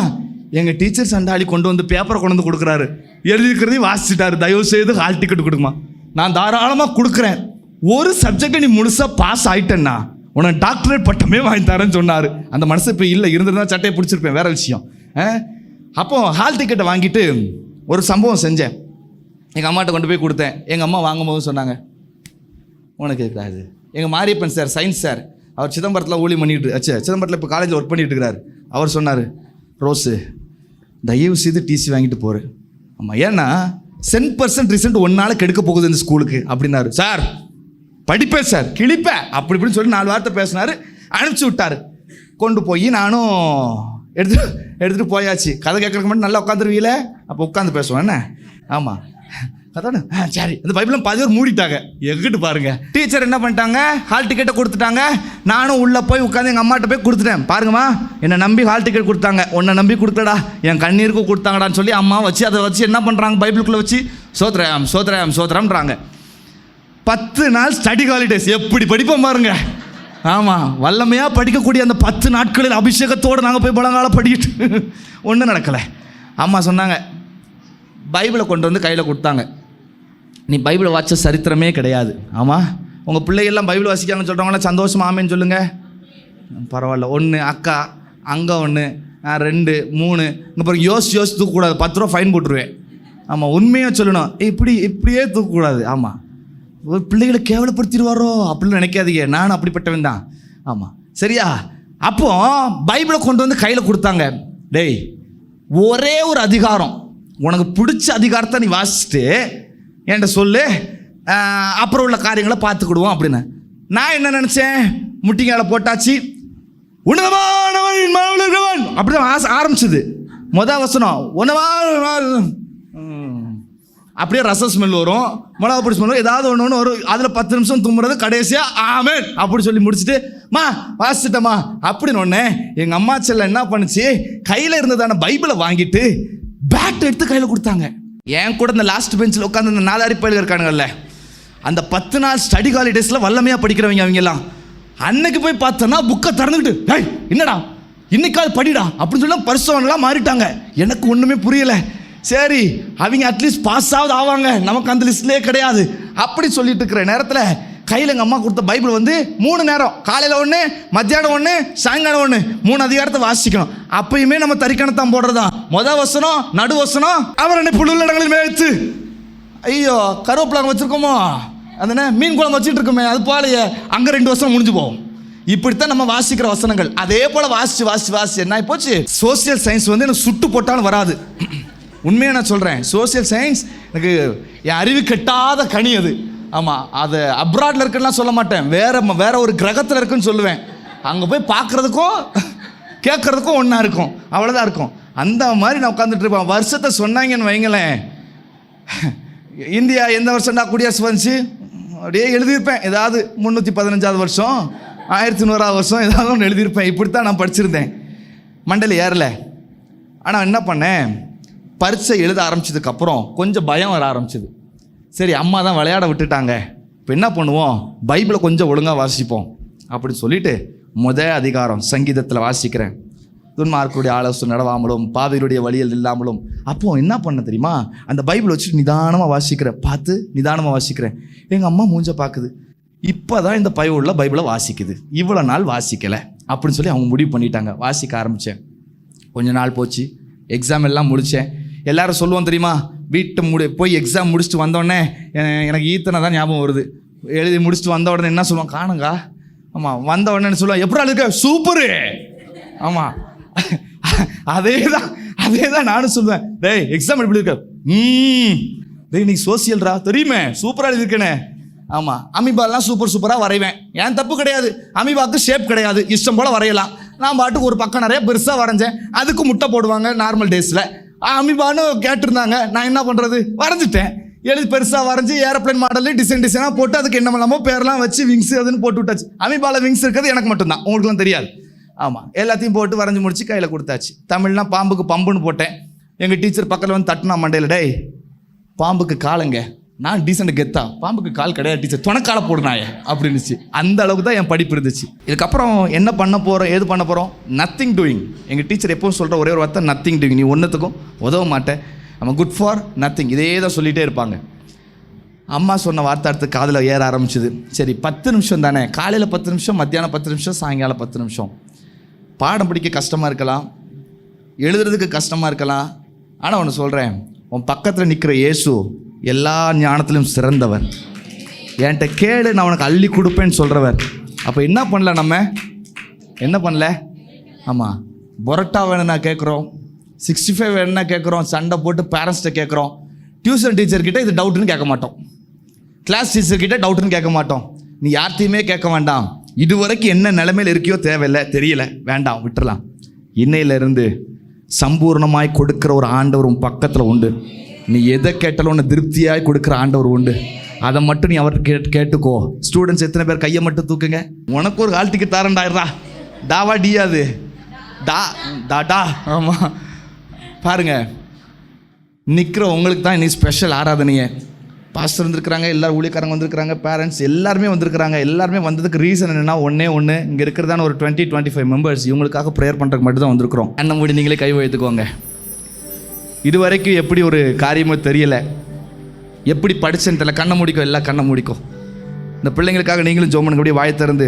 எங்கள் டீச்சர் சண்டாளி கொண்டு வந்து பேப்பரை கொண்டு வந்து கொடுக்குறாரு. எழுதிக்கிறதையும் வாசிச்சிட்டாரு. தயவு செய்து ஹால் டிக்கெட் கொடுக்குமா. நான் தாராளமாக கொடுக்குறேன், ஒரு சப்ஜெக்டை நீ முழுசாக பாஸ் ஆகிட்டேன்னா உனக்கு டாக்டரேட் பட்டமே வாங்கி தரேன்னு சொன்னார். அந்த மனசு இப்போ இல்லை, இருந்திருந்தா சட்டையை பிடிச்சிருப்பேன், வேறு விஷயம். அப்போ ஹால் டிக்கெட்டை வாங்கிட்டு ஒரு சம்பவம் செஞ்சேன். எங்கள் அம்மாட்ட கொண்டு போய் கொடுத்தேன். எங்கள் அம்மா வாங்கும்போது சொன்னாங்க, உனக்கு இருக்காது. எங்கள் மாரியப்பன் சார், சயின்ஸ் சார், அவர் சிதம்பரத்தில் ஊழி பண்ணிட்டு சிதம்பரத்தில் இப்போ காலேஜில் ஒர்க் பண்ணிட்டு இருக்கிறார். அவர் சொன்னார், ரோஸு தயவு செய்து டிசி வாங்கிட்டு போகிறேன். ஆமாம், ஏன்னா 10% ரிசல்ட் ஒன்றால் கெடுக்க போகுது இந்த ஸ்கூலுக்கு அப்படின்னாரு. சார் படிப்பேன் சார், கிழிப்பேன் அப்படி இப்படின்னு சொல்லி 4 வார்த்தை பேசினார். அனுப்பிச்சி விட்டார். கொண்டு போய் நானும் எடுத்துகிட்டு போயாச்சு. கதை கேட்கறதுக்கு மட்டும் நல்லா உட்காந்துருவீங்கள, அப்போ உட்காந்து பேசுவோம் என்ன. ஆமாம், அதானே சரி. இந்த பைபிளும் பாதி பேர் மூடிட்டாங்க. எங்கிட்டு பாருங்க, டீச்சர் என்ன பண்ணிட்டாங்க, ஹால் டிக்கெட்டை கொடுத்துட்டாங்க. நானும் உள்ளே போய் உட்காந்து எங்கள் அம்மாட்ட போய் கொடுத்துட்டேன். பாருங்கம்மா, என்னை நம்பி ஹால் டிக்கெட் கொடுத்தாங்க, உன்னை நம்பி கொடுத்தடா, என் கண்ணீருக்கு கொடுத்தாங்கடான்னு சொல்லி அம்மா வச்சு அதை வச்சு என்ன பண்ணுறாங்க, பைபிளுக்குள்ளே வச்சு சோத்ராம்ன்றாங்க. 10 நாள் ஸ்டடி ஹாலிடேஸ். எப்படி படிப்போம் பாருங்க. ஆமாம், வல்லமையாக படிக்கக்கூடிய அந்த 10 நாட்களில் அபிஷேகத்தோடு நாங்கள் போய் பழங்கால படிக்கிட்டு ஒன்றும் நடக்கலை. அம்மா சொன்னாங்க, பைபிளை கொண்டு வந்து கையில் கொடுத்தாங்க. நீ பைபிளை வாசிச்ச சரித்திரமே கிடையாது. ஆமாம், உங்கள் பிள்ளைகள்லாம் பைபிள் வாசிக்காங்கன்னு சொல்கிறவங்களாம் சந்தோஷமா ஆமேன்னு சொல்லுங்கள். பரவாயில்ல. 1 அக்கா, அங்கே 1 2 3 இங்கே பாருங்க. யோசிச்சு தூக்கக்கூடாது, 10 ரூபா ஃபைன் போட்டுருவேன். ஆமாம், உண்மையாக சொல்லணும், இப்படியே தூக்கக்கூடாது. ஆமாம், ஒரு பிள்ளைகளை கேவலப்படுத்திடுவாரோ அப்படின்னு நினைக்காதீங்க, நானும் அப்படிப்பட்டவன் தான். ஆமாம், சரியா. அப்போ பைபிளை கொண்டு வந்து கையில் கொடுத்தாங்க. டேய், ஒரே ஒரு அதிகாரம், உனக்கு பிடிச்ச அதிகாரத்தை நீ வாசிச்சுட்டு என்கிட்ட சொல்லு, அப்புறம் உள்ள காரியங்களை பார்த்துக்கிடுவோம் அப்படின்னு. நான் என்ன நினச்சேன், முட்டிங்கால போட்டாச்சு. உன்னதமானவன் அப்படிதான் ஆரம்பிச்சது. முதல் வசனம் உன்னதமான, அப்படியே ரச ஸ்மெல் வரும், மிளகா பொடி ஸ்மெல் வரும், ஏதாவது ஒன்று வரும். அதில் 10 நிமிஷம் தும்புறது, கடைசியாக ஆமென் அப்படி சொல்லி முடிச்சுட்டு மா வாசிட்டம்மா அப்படின்னு ஒன்று. எங்கள் அம்மா செல்ல என்ன பண்ணுச்சு, கையில் இருந்ததான பைபிளை வாங்கிட்டு பேட் எடுத்து கையில் கொடுத்தாங்க. என் கூட இந்த லாஸ்ட் பெஞ்சில் உட்காந்து இந்த 4 அரிப்பயில்கள் இருக்கானுங்கல்ல, அந்த 10 நாள் ஸ்டடி ஹாலிடேஸில் வல்லமையாக படிக்கிறவங்க அவங்கெல்லாம். அன்னைக்கு போய் பார்த்தோன்னா புக்கை திறந்துக்கிட்டு, டேய் என்னடா இன்னைக்காவது படிடா அப்படின்னு சொல்லி பரிசுலாம் மாறிட்டாங்க. எனக்கு ஒன்றுமே புரியலை. சரி, அவங்க அட்லீஸ்ட் பாஸ் ஆகுது ஆவாங்க, நமக்கு அந்த லிஸ்ட்லேயே கிடையாது அப்படி சொல்லிட்டு இருக்கிற நேரத்தில் கையில் எங்கள் அம்மா கொடுத்த பைபிள் வந்து 3 நேரம், காலையில் 1, மத்தியானம் 1, சாயங்காலம் 1, 3 அதிகாரத்தை வாசிக்கணும். அப்பயுமே நம்ம தரிக்கணத்தான் போடுறதா. முதல் வசனம், நடு வசனம், அவர் என்னை புல்லுள்ள இடங்களில் மேய்த்து. ஐயோ, கருவேப்பிலாங்க வச்சுருக்கோமோ, அந்த மீன் குழம்பு வச்சுட்டு இருக்கோமே, அது போலையே, அங்கே 2 வருஷம் முடிஞ்சு போகும். இப்படித்தான் நம்ம வாசிக்கிற வசனங்கள். அதே போல வாசிச்சு என்ன போச்சு, சோசியல் சயின்ஸ் வந்து எனக்கு சுட்டு போட்டாலும் வராது. உண்மையாக நான் சொல்கிறேன், சோசியல் சயின்ஸ் எனக்கு என் அறிவு கெட்டாத கனி அது. ஆமாம், அது அப்ராடில் இருக்குன்னா சொல்ல மாட்டேன், வேற ஒரு கிரகத்தில் இருக்குன்னு சொல்லுவேன். அங்கே போய் பார்க்குறதுக்கும் கேட்குறதுக்கும் ஒன்றா இருக்கும், அவ்வளோதான் இருக்கும். அந்த மாதிரி நான் உட்காந்துட்டு இருப்பேன். வருஷத்தை சொன்னாங்கன்னு வைங்களேன், இந்தியா எந்த வருஷம்டா குடியரசு வந்துச்சு அப்படியே எழுதியிருப்பேன். ஏதாவது 315வது வருஷம், 1100வது வருஷம், ஏதாவது ஒன்று எழுதியிருப்பேன். இப்படித்தான் நான் படிச்சிருந்தேன், மண்டல ஏறல. ஆனால் என்ன பண்ணேன், பரீட்சை எழுத ஆரம்பிச்சதுக்கப்புறம் கொஞ்சம் பயம் வர ஆரம்பிச்சிது. சரி, அம்மா தான் விளையாட விட்டுட்டாங்க, இப்போ என்ன பண்ணுவோம், பைபிளை கொஞ்சம் ஒழுங்காக வாசிப்போம் அப்படின்னு சொல்லிட்டு அதிகாரம் சங்கீதத்தில் வாசிக்கிறேன். துன்மார்க்கருடைய ஆலோசனை நடவாமலும் பாவிகளுடைய வழியில் இல்லாமலும். அப்போது என்ன பண்ண தெரியுமா, அந்த பைபிளை வச்சுட்டு நிதானமாக வாசிக்கிறேன், பார்த்து நிதானமாக வாசிக்கிறேன். எங்கள் அம்மா மூஞ்ச பார்க்குது, இப்போ தான் இந்த உள்ள பைபிளை வாசிக்குது, இவ்வளோ நாள் வாசிக்கலை அப்படின்னு சொல்லி அவங்க முடிவு பண்ணிட்டாங்க. வாசிக்க ஆரம்பித்தேன். கொஞ்ச நாள் போச்சு, எக்ஸாம் எல்லாம் முடித்தேன். எல்லாரும் சொல்லுவோம் தெரியுமா, வீட்டை போய் எக்ஸாம் முடிச்சுட்டு வந்தோடனே எனக்கு ஈத்தனை தான் ஞாபகம் வருது. எழுதி முடிச்சுட்டு வந்த உடனே என்ன சொல்லுவான், காணுங்கா. ஆமாம், வந்த உடனே சொல்லுவான், எப்படி இருக்க, சூப்பரு. ஆமாம், அதே தான் நானும் சொல்லுவேன். டேய் எக்ஸாம் எப்படி இருக்க, டேய் நீ சோசியல்ரா தெரியுமே, சூப்பராக எழுதியிருக்கேனே. ஆமாம், அமீபாலாம் சூப்பராக வரைவேன். ஏன் தப்பு கிடையாது, அமீபாவுக்கு ஷேப் கிடையாது, இஷ்டம் போல் வரையலாம். நான் பாட்டுக்கு ஒரு பக்கம் நிறைய பெருசாக வரைஞ்சேன், அதுக்கு முட்டை போடுவாங்க நார்மல் டேஸில். அமீபான்னு கேட்டிருந்தாங்க, நான் என்ன பண்ணுறது, வரைஞ்சிட்டேன். எழுதி பெருசாக வரைஞ்சி ஏரோப்ளைன் மாடலில் டிசைனாக போட்டு அதுக்கு என்னமெல்லாமோ பேரெல்லாம் வச்சு விங்ஸ் அதுன்னு போட்டு விட்டாச்சு. அமீபால விங்ஸ் இருக்கிறது எனக்கு மட்டும்தான், உங்களுக்குலாம் தெரியாது. ஆமாம், எல்லாத்தையும் போட்டு வரைஞ்சி முடிச்சு கையில் கொடுத்தாச்சு. தமிழ்னா பாம்புக்கு பம்புன்னு போட்டேன். எங்கள் டீச்சர் பக்கத்தில் வந்து தட்டுனா மண்டையில், டேய் பாம்புக்கு காலுங்க. நான் டீசெண்ட் கெத்தா, பாம்புக்கு கால் கிடையாது டீச்சர், துணைக்கால போடுனாயே அப்படின்னுச்சு. அந்த அளவுக்கு தான் என் படிப்பு இருந்துச்சு. இதுக்கப்புறம் என்ன பண்ண போகிறோம், ஏது பண்ண போகிறோம், நத்திங் டூயிங். எங்கள் டீச்சர் எப்பவும் சொல்கிற ஒரே ஒரு வார்த்தை நத்திங் டூயிங். நீ ஒன்றுத்துக்கும் உதவ மாட்டேன், நம்ம குட் ஃபார் நத்திங், இதே தான் சொல்லிகிட்டே இருப்பாங்க. அம்மா சொன்ன வார்த்தை அடுத்து காதில் ஏற ஆரம்பிச்சிது. சரி 10 நிமிஷம் தானே, காலையில் 10 நிமிஷம், மத்தியானம் 10 நிமிஷம், சாயங்காலம் 10 நிமிஷம். பாடம் பிடிக்க கஷ்டமாக இருக்கலாம், எழுதுறதுக்கு கஷ்டமாக இருக்கலாம். ஆனால் ஒன்று சொல்கிறேன், உன் பக்கத்தில் நிற்கிற இயேசு எல்லா ஞானத்திலும் சிறந்தவர். என்கிட்ட கேளு, நான் உனக்கு அள்ளி கொடுப்பேன்னு சொல்கிறவர். அப்போ என்ன பண்ணல, நம்ம என்ன பண்ணல, ஆமாம் பொரோட்டா வேணும்னா கேட்குறோம், 65 வேணும்னா கேட்குறோம், சண்டை போட்டு பேரண்ட்ஸ்கிட்ட கேட்குறோம். டியூஷன் டீச்சர்கிட்ட இது டவுட்டுன்னு கேட்க மாட்டோம், கிளாஸ் டீச்சர்கிட்ட டவுட்டுன்னு கேட்க மாட்டோம். நீ யார்த்தையுமே கேட்க வேண்டாம், இது வரைக்கும் என்ன நிலைமையில் இருக்கியோ தேவையில்லை, தெரியல, வேண்டாம், விட்டுறலாம். இன்னையிலிருந்து சம்பூர்ணமாய் கொடுக்குற ஒரு ஆண்டவர் உன் பக்கத்தில் உண்டு. நீ எதை கேட்டாலும் உன்னை திருப்தியாய் கொடுக்குற ஆண்டவர் உண்டு. அதை மட்டும் நீ அவர்கிட்ட கேட்டுக்கோ. ஸ்டூடெண்ட்ஸ் எத்தனை பேர் கையை மட்டும் தூக்குங்க. உனக்கு ஒரு ஹால் டிக்கெட் தரேன்டாயிரா, டாவா டியாது டா. ஆமாம், பாருங்க, நிற்கிற உங்களுக்கு தான் நீ ஸ்பெஷல் ஆராதனையே. பாஸ்டர் வந்திருக்கிறாங்க, எல்லாரும் ஊழியக்காரங்க வந்திருக்கிறாங்க, பேரண்ட்ஸ் எல்லாருமே வந்திருக்கிறாங்க. எல்லாருமே வந்ததுக்கு ரீசன் என்னென்னா ஒன்று இங்கே இருக்கிறதான ஒரு 20-25 மெம்பர்ஸ் இவங்களுக்காக ப்ரேயர் பண்ணுறதுக்கு மட்டும் தான் வந்திருக்கிறோம். அண்ணன் மூடி நீங்களே கை வைத்துக்கோங்க. இது வரைக்கும் எப்படி ஒரு காரியமோ தெரியலை, எப்படி படித்தேன்னு தெரியல. கண்ணை முடிக்கும், எல்லாம் கண்ணை முடிக்கும். இந்த பிள்ளைங்களுக்காக நீங்களும் ஜெபம் பண்ணுங்க. அப்படியே வாயை திறந்து,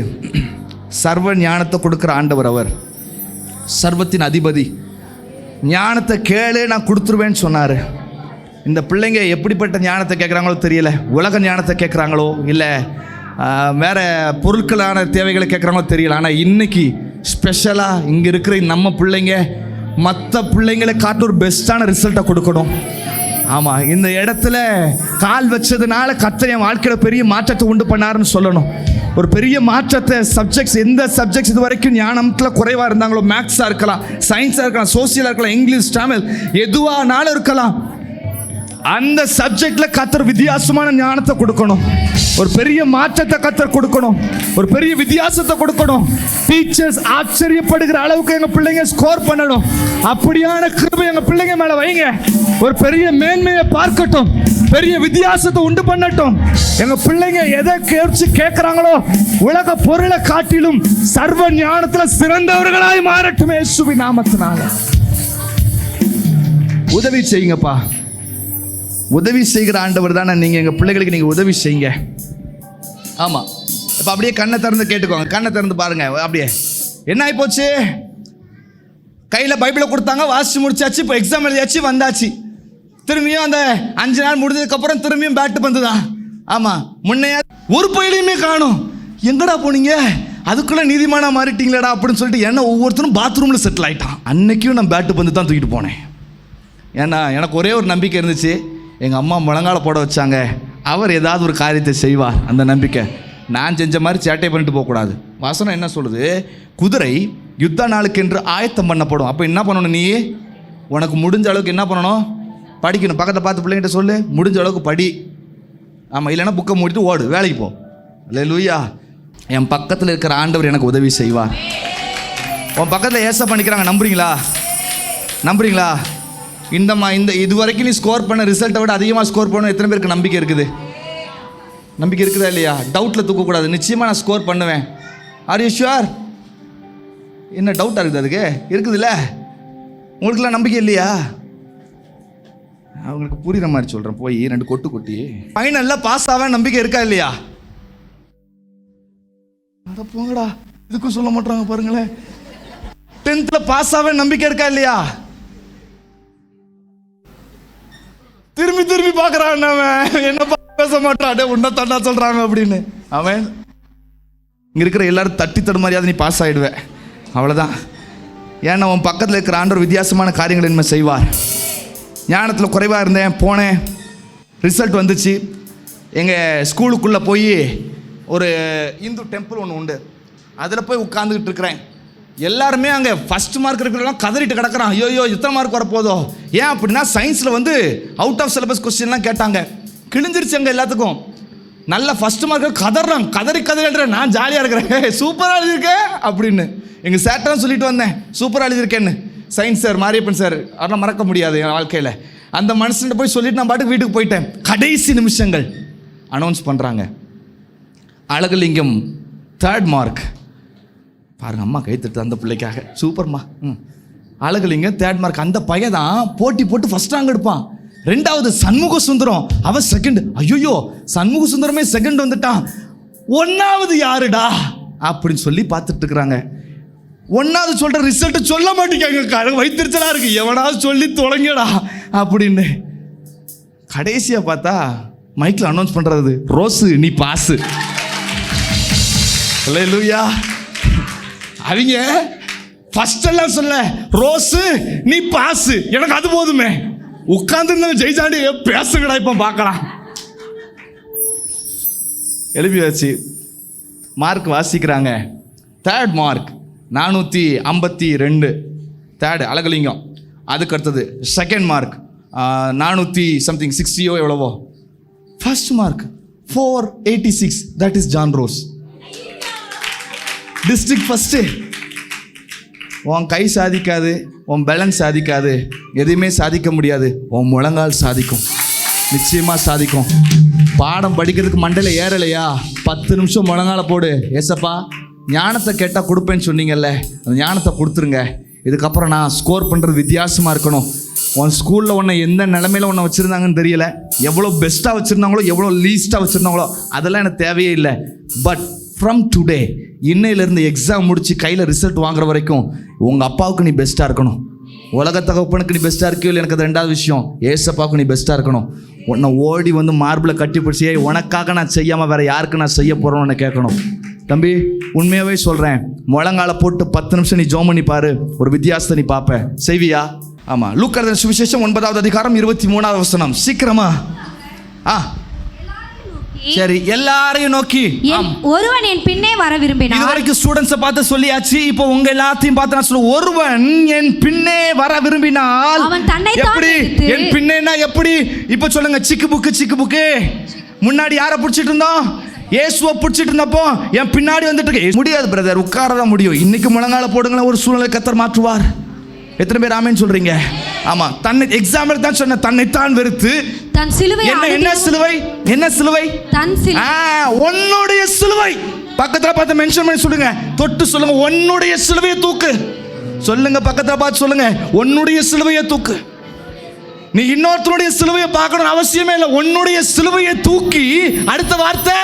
சர்வ ஞானத்தை கொடுக்குற ஆண்டவர் அவர், சர்வத்தின் அதிபதி. ஞானத்தை கேளு நான் கொடுத்துருவேன்னு சொன்னார். இந்த பிள்ளைங்க எப்படிப்பட்ட ஞானத்தை கேட்குறாங்களோ தெரியல. உலக ஞானத்தை கேட்குறாங்களோ இல்லை வேறு பொருட்களான தேவைகளை கேட்குறாங்களோ தெரியல. ஆனால் இன்றைக்கி ஸ்பெஷலாக இங்கே இருக்கிற நம்ம பிள்ளைங்க மற்ற பிள்ளைங்களை காட்டு ஒரு பெஸ்ட்டான ரிசல்ட்டை கொடுக்கணும். ஆமாம், இந்த இடத்துல கால் வச்சதுனால கர்த்தர் என் வாழ்க்கையில் பெரிய மாற்றத்தை உண்டு பண்ணாருன்னு சொல்லணும். ஒரு பெரிய மாற்றத்தை சப்ஜெக்ட்ஸ், எந்த சப்ஜெக்ட்ஸ் இது வரைக்கும் ஞானத்தில் குறைவாக இருந்தாங்களோ, மேக்ஸாக இருக்கலாம், சயின்ஸாக இருக்கலாம், சோசியலாக இருக்கலாம், இங்கிலீஷ், தமிழ், எதுவானாலும் இருக்கலாம், அந்த சப்ஜெக்ட்ல கர்த்தர் வித்தியாசமான ஞானத்தை கொடுக்கணும். ஒரு பெரிய மாற்றத்தை கர்த்தர் கொடுக்கணும், ஒரு பெரிய வித்தியாசத்தை கொடுக்கணும். டீச்சர்ஸ் ஆச்சரியப்படுகிற அளவுக்கு எங்க பிள்ளைங்க ஸ்கோர் பண்ணணும். அப்படியான கிருபை எங்க பிள்ளைங்க மேல வைங்க. ஒரு பெரிய மேன்மையை பார்க்கட்டும், பெரிய வித்தியாசத்தை உண்டு பண்ணட்டும். எங்க பிள்ளைங்க எதை கேட்கிறாங்களோ உலக பொருளை காட்டிலும் சர்வ ஞானத்துல சிறந்தவர்களாய் மாறட்டும் இயேசுவின் நாமத்தினால. உதவி செய்யுங்கப்பா. உதவி செய்கிற ஆண்டவர் தானே நீங்கள். எங்கள் பிள்ளைகளுக்கு நீங்கள் உதவி செய்யுங்க. ஆமாம், இப்போ அப்படியே கண்ணை திறந்து கேட்டுக்கோங்க, கண்ணை திறந்து பாருங்கள். அப்படியே என்ன ஆகி போச்சு, கையில் பைபிளை கொடுத்தாங்க, வாசிச்சு முடிச்சாச்சு, இப்போ எக்ஸாம் எழுதியாச்சு, வந்தாச்சு. திரும்பியும் அந்த 5 நாள் முடிஞ்சதுக்கப்புறம் திரும்பியும் பேட்டு பந்து தான். ஆமாம், முன்னையா ஒரு பையிலையுமே காணும். எங்கடா போனீங்க அதுக்குள்ளே நீதிமானா மாறிட்டீங்களடா அப்படின்னு சொல்லிட்டு என்ன ஒவ்வொருத்தரும் பாத்ரூமில் செட்டில் ஆகிட்டான். அன்னைக்கும் நான் பேட்டு பந்து தான் தூக்கிட்டு போனேன். ஏன்னா எனக்கு ஒரே ஒரு நம்பிக்கை இருந்துச்சு, எங்கள் அம்மா முழங்கால போட வச்சாங்க, அவர் ஏதாவது ஒரு காரியத்தை செய்வார். அந்த நம்பிக்கை. நான் செஞ்ச மாதிரி சேட்டை பண்ணிட்டு போகக்கூடாது. வசனம் என்ன சொல்லுது? குதிரை யுத்த நாளுக்கு என்று ஆயத்தம் பண்ணப்படும். அப்போ என்ன பண்ணணும்? நீ உனக்கு முடிஞ்ச அளவுக்கு என்ன பண்ணணும்? படிக்கணும். பக்கத்தில் பார்த்து பிள்ளைங்கிட்ட சொல்லு, முடிஞ்ச அளவுக்கு படி. ஆமாம், இல்லைன்னா புக்கை மூடிட்டு ஓடு, வேலைக்கு போ. அல்லேலூயா. என் பக்கத்தில் இருக்கிற ஆண்டவர் எனக்கு உதவி செய்வார். உன் பக்கத்தில் ஏசப்பா பண்ணிக்கிறாங்க, நம்புறீங்களா? நம்புறீங்களா? இந்த இது வரைக்கும் நீ ஸ்கோர் பண்ண ரிசல்ட்டை விட அதிகமாக ஸ்கோர் பண்ண எத்தனை பேருக்கு நம்பிக்கை இருக்குது? நம்பிக்கை இருக்குதா இல்லையா? டவுட்டில் தூக்கக்கூடாது. நிச்சயமாக நான் ஸ்கோர் பண்ணுவேன். Are you sure? என்ன டவுட்டாக இருக்குது? அதுக்கு இருக்குதுல்ல? உங்களுக்குலாம் நம்பிக்கை இல்லையா? அவங்களுக்கு புரிகிற மாதிரி சொல்கிறேன். போய் 2 கொட்டு கொட்டி ஃபைனலில் பாஸ் ஆக நம்பிக்கை இருக்கா இல்லையா? அதை போங்கடா, இதுக்கும் சொல்ல மாட்டாங்க பாருங்களேன். 10th பாஸ் ஆக நம்பிக்கை இருக்கா இல்லையா? திரும்பி திரும்பி பார்க்குறான் அவன், என்ன பேச மாட்டான், உன்ன தண்டா சொல்கிறாங்க அப்படின்னு. அவன் இங்கே இருக்கிற எல்லாரும் தட்டி தடுமாறியாவது நீ பாஸ் ஆகிடுவேன், அவ்வளோதான். ஏன்னா உன் பக்கத்தில் இருக்கிற ஆண்டவர் வித்தியாசமான காரியங்கள் என்ன செய்வார். ஞானத்தில் குறைவாக இருந்தேன், போனேன், ரிசல்ட் வந்துச்சு. எங்கள் ஸ்கூலுக்குள்ளே போய் ஒரு இந்து டெம்பிள் ஒன்று உண்டு, அதில் போய் உட்காந்துக்கிட்டு இருக்கிறேன். எல்லாருமே அங்கே ஃபஸ்ட் மார்க் இருக்கிறவங்களாம் கதறிட்டு கிடக்கிறான். ஐயோ எத்தனை மார்க் வரப்போதோ. ஏன் அப்படின்னா சயின்ஸில் வந்து அவுட் ஆஃப் சிலபஸ் கொஸ்டின்லாம் கேட்டாங்க. கிழிஞ்சிருச்சு அங்கே எல்லாத்துக்கும். நல்ல ஃபஸ்ட் மார்க் கதறான், கதறி எழுதுறேன். நான் ஜாலியாக இருக்கிறேன், சூப்பராக எழுதியிருக்கேன் அப்படின்னு. எங்கள் சேட்டரும் சொல்லிட்டு வந்தேன், சூப்பராக எழுதியிருக்கேன்னு. சயின்ஸ் சார், மாரியப்பன் சார், அதெல்லாம் மறக்க முடியாது என் வாழ்க்கையில். அந்த மனுஷன்கிட்ட போய் சொல்லிட்டு நான் பாட்டுக்கு வீட்டுக்கு போயிட்டேன். கடைசி நிமிஷங்கள் அனௌன்ஸ் பண்ணுறாங்க, அழகுலிங்கம் 3rd மார்க். பாருங்க, அம்மா கைத்தட்டு அந்த பிள்ளைக்காக, சூப்பர்மா. அழகுலிங்கம் 3rd மார்க். அந்த பையன் தான் போட்டி போட்டு ஃபஸ்ட் ரேங்க் எடுப்பான். 2வது சண்முக சுந்தரம், அவன் 2nd. ஐயோ, சண்முக சுந்தரமே 2nd வந்துட்டான். 1வது யாருடா அப்படின்னு சொல்லி பார்த்துட்டு இருக்கிறாங்க. 1வது சொல்கிற ரிசல்ட்டு சொல்ல மாட்டேங்க, வைத்திருச்சலா இருக்கு, எவனாவது சொல்லி தொலைங்கடா அப்படின்னு. கடைசியாக பார்த்தா மைக்கில் அனௌன்ஸ் பண்ணுறது, ரோஸு நீ பாஸு. அல்லேலூயா. அவங்க ஃபர்ஸ்ட் எல்லாம் சொல்ல, ரோஸு நீ பாஸு, எனக்கு அது போதுமே. உட்கார்ந்து ஜெயிச்சாண்டி பேசுங்கடா, இப்போ பார்க்கலாம். எழுப்பி வச்சு மார்க் வாசிக்கிறாங்க. 3rd mark 452, 3rd அழகுலிங்கம். அதுக்கு அடுத்தது 2nd மார்க் 400 சம்திங் 60 எவ்வளவோ. 1st mark 486, that is John rose, district first. உன் கை சாதிக்காது, உன் பேலன்ஸ் சாதிக்காது, எதுவுமே சாதிக்க முடியாது. உன் முழங்கால் சாதிக்கும், நிச்சயமாக சாதிக்கும். பாடம் படிக்கிறதுக்கு மண்டையில் ஏறலையா, 10 நிமிஷம் முழங்கால போடு. ஏசப்பா ஞானத்தை கேட்டால் கொடுப்பேன்னு சொன்னீங்கல்ல, அந்த ஞானத்தை கொடுத்துருங்க. இதுக்கப்புறம் நான் ஸ்கோர் பண்ணுறது வித்தியாசமாக இருக்கணும். உன் ஸ்கூலில் உன்னை எந்த நிலைமையில் உன்னை வச்சுருந்தாங்கன்னு தெரியல, எவ்வளோ பெஸ்ட்டாக வச்சுருந்தாங்களோ எவ்வளோ லீஸ்ட்டாக வச்சுருந்தாங்களோ அதெல்லாம் எனக்கு தேவையே இல்லை. பட் ஃப்ரம் டுடே, இன்னையிலேருந்து எக்ஸாம் முடித்து கையில் ரிசல்ட் வாங்குற வரைக்கும் உங்கள் அப்பாவுக்கு நீ பெஸ்ட்டாக இருக்கணும். உலக தகப்பனுக்கு நீ பெஸ்ட்டாக இருக்கியோ இல்லை, எனக்கு அது 2வது விஷயம். ஏசப்பாவுக்கு நீ பெஸ்ட்டாக இருக்கணும். உன்னை ஓடி வந்து மார்பில் கட்டி பிடிச்சி, உனக்காக நான் செய்யாமல் வேறு யாருக்கு நான் செய்ய போகிறேன்னு கேட்கணும். தம்பி, உண்மையாகவே சொல்கிறேன், முழங்கால போட்டு 10 நிமிஷம் நீ ஜோம் பண்ணி பாரு, ஒரு வித்தியாசத்தை நீ பார்ப்ப. செய்வியா? ஆமாம். லூக்கா எழுதின சுவிசேஷம் 9வது அதிகாரம் 23வது வசனம். சீக்கிரமா. சரி, எல்லாரையும் நோக்கி ஒருவன் என் பின்னே வர விரும்பினான். இதுவரைக்கும் ஸ்டூடெண்ட்ஸை பார்த்து சொல்லியாச்சு. இப்போ உங்க எல்லாத்தையும் பார்த்து நான் சொல்லுவேன், ஒருவன் என் பின்னே வர விரும்பினால் அவன் தன்னை எப்படி? என் பின்னேனா எப்படி? இப்போ சொல்லுங்க. சிக்கு புக்கு முன்னாடி யாரை பிடிச்சிட்டு இருந்தோம்? இயேசுவை பிடிச்சிட்டு இருந்தப்போ என் பின்னாடி வந்துட்டு முடியாது பிரதர், உட்காரதான் முடியும். இன்னைக்கு முழங்கால போடுங்களேன், ஒரு சூழ்நிலை கர்த்தர் மாற்றுவார். எத்தனை பேர் ஆமென் சொல்றீங்க? ஆமா. தன்னை எக்ஸாம்பிள் தான் சொன்ன, தன்னைத்தான் வெறுத்து தன் சிலுவை. என்ன சிலுவை? என்ன சிலுவை? தன் சிலுவை. உன்னுடைய சிலுவை. பக்கத்துல பார்த்து மென்ஷன் பண்ணி சொல்லுங்க, தொட்டு சொல்லுங்க, உன்னுடைய சிலுவையை தூக்கு. சொல்லுங்க, பக்கத்துல பார்த்து சொல்லுங்க, உன்னுடைய சிலுவையை தூக்கு. நீ இன்னொருத்தருடைய சிலுவையை பார்க்கணும் அவசியமே இல்லை. உன்னுடைய சிலுவையை தூக்கி, அடுத்த வார்த்தை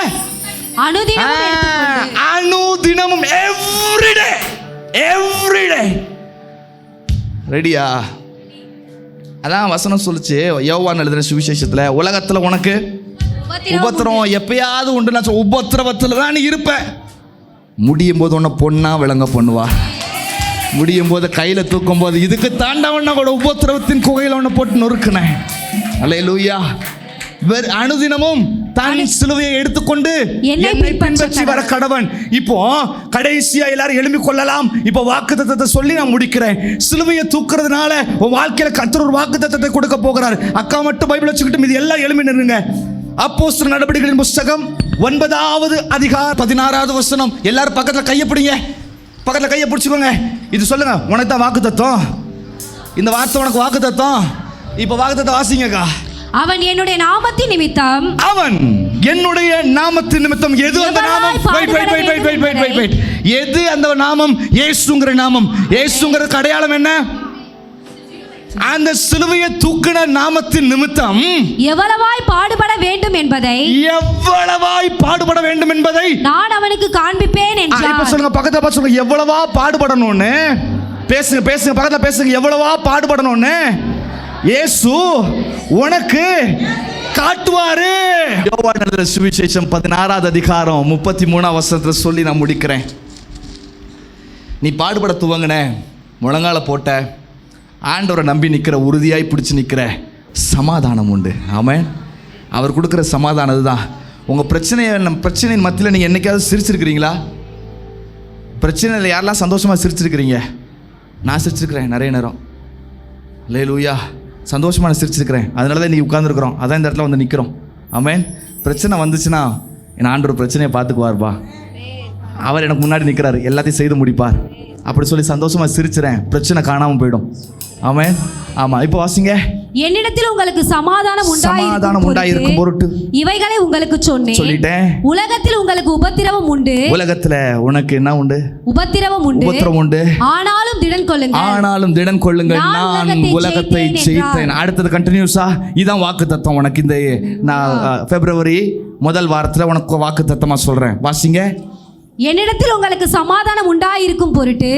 அனுதினமும், எவ்ரிடே. ரெடியா? அதான் வசனம் சொல்லுச்சு யோவான் எழுதுற சுவிசேஷத்துல, உலகத்துல உனக்கு உபத்திரம் எப்பயாவது உண்டு. நான் உபத்திரவத்துல தான் நீ இருப்ப. முடியும் போது உன்னை பொண்ணா விளங்க பண்ணுவா. முடியும் போது கையில் தூக்கும் போது இதுக்கு தாண்டவன கூட உபத்திரவத்தின் குகையில் ஒன்று போட்டு நொறுக்கினேன். அல்லேலூயா. அனுதினமும் தான் சிலுவையை எடுத்துக்கொண்டு என்னை பின்பற்றி வர கடவன். இப்போ கடைசியா எல்லாரும் எழும்பி கொள்ளலாம். இப்போ வாக்குத்தத்தத்தை சொல்லி நான் முடிக்கிறேன். சிலுவையை தூக்குறதுனால உன் வாழ்க்கையில கர்த்தர் ஒரு வாக்குத்தத்தத்தை கொடுக்க போகிறார். அக்கா மட்டும் பைபிள் வச்சுக்கிட்டு இது எல்லாம் எழும்பி நின்னுங்க. அப்போஸ்தலர் நடபடிகளின் புஸ்தகம் 9வது அதிகாரம் 16வது வசனம். எல்லாரும் பக்கத்துல கையை பிடிங்க, பக்கத்துல கையை பிடிச்சுக்கோங்க. இது சொல்லுங்க, உனக்கு தான் வாக்குத்தத்தம். இந்த வார்த்தை உனக்கு வாக்குத்தத்தம். இப்போ வாக்குத்தத்தம் வாசிங்கக்கா. அவன் என்னுடைய நாமத்தின் நிமித்தம், அவன் என்னுடைய நாமத்தின் நிமித்தம். எது அந்த நாமம்? வெயிட். எது அந்த நாமம்? இயேசுங்கிற நாமம். இயேசுங்கிறதுக்கு அடையாளம் என்ன? அந்த சிலுவையை தூக்கின நாமத்தின் நிமித்தம் எவ்வளவாய் பாடுபட வேண்டும் என்பதை நான் அவனுக்கு காண்பிப்பேன் என்றார். இப்ப சொல்லுங்க, பக்கத்துல பார்த்து சொல்லுங்க, எவ்வளவா பாடுபடணும்னு பேசுங்க. பக்கத்துல பேசுங்க, எவ்வளவா பாடுபடணும்னு இயேசு உனக்கு காட்டுவாரு. யோவான் எழுதின சுவிசேஷம் 16வது அதிகாரம் 33வது வசனத்துல சொல்லி நான் முடிக்கிறேன். நீ பாடுபட துவங்கின, முழங்கால போட்ட, ஆண்டவரை நம்பி நிற்கிற, உறுதியாய் பிடிச்சி நிற்கிற, சமாதானம் உண்டு. ஆமென். அவர் கொடுக்குற சமாதானம் அதுதான். உங்கள் பிரச்சனையின் மத்தியில் நீங்கள் என்னைக்காவது சிரிச்சிருக்கிறீங்களா? பிரச்சனையில் யாரெல்லாம் சந்தோஷமாக சிரிச்சிருக்கிறீங்க? நான் சிரிச்சிருக்கிறேன் நிறைய நேரம். அல்லேலூயா. சந்தோஷமாக சிரிச்சிருக்கிறேன். அதனால தான் இன்றைக்கி உட்காந்துருக்குறோம். அதான் இந்த இடத்துல வந்து நிற்கிறோம். ஆமென். பிரச்சனை வந்துச்சுன்னா என் ஆண்டவர் பிரச்சனையை பார்த்துக்குவார்ப்பா. அவர் எனக்கு முன்னாடி நிற்கிறாரு, எல்லாத்தையும் செய்து முடிப்பார். அப்படி சொல்லி சந்தோஷமாக சிரிச்சிறேன், பிரச்சனை காணாமல் போயிடும். ஆமென். ஆமாம். இப்போ வாசிங்க. என்னிடத்தில் உங்களுக்கு சமாதானம் உண்டாயிருக்கும் பொருட்டு இவைகளை உங்களுக்கு சொல்லிட்டேன். உலகத்தில் உங்களுக்கு உபத்திரவம் உண்டு. உலகத்துல உனக்கு என்ன உண்டு? உபத்திரவம் உண்டு. ஆனாலும் திடன் கொள்ளுங்கள், நான் உலகத்தை ஜெயித்தேன். அடுத்தது கண்டினியூஸா இதான் வாக்கு தத்தம் உனக்கு. இந்த நான் பிப்ரவரி முதல் வாரத்தில் உனக்கு வாக்கு தத்தமா சொல்றேன். வாசிங்க. என்னிடத்தில் உங்களுக்கு சமாதானம் உண்டாயிருக்கும் பொருட்டு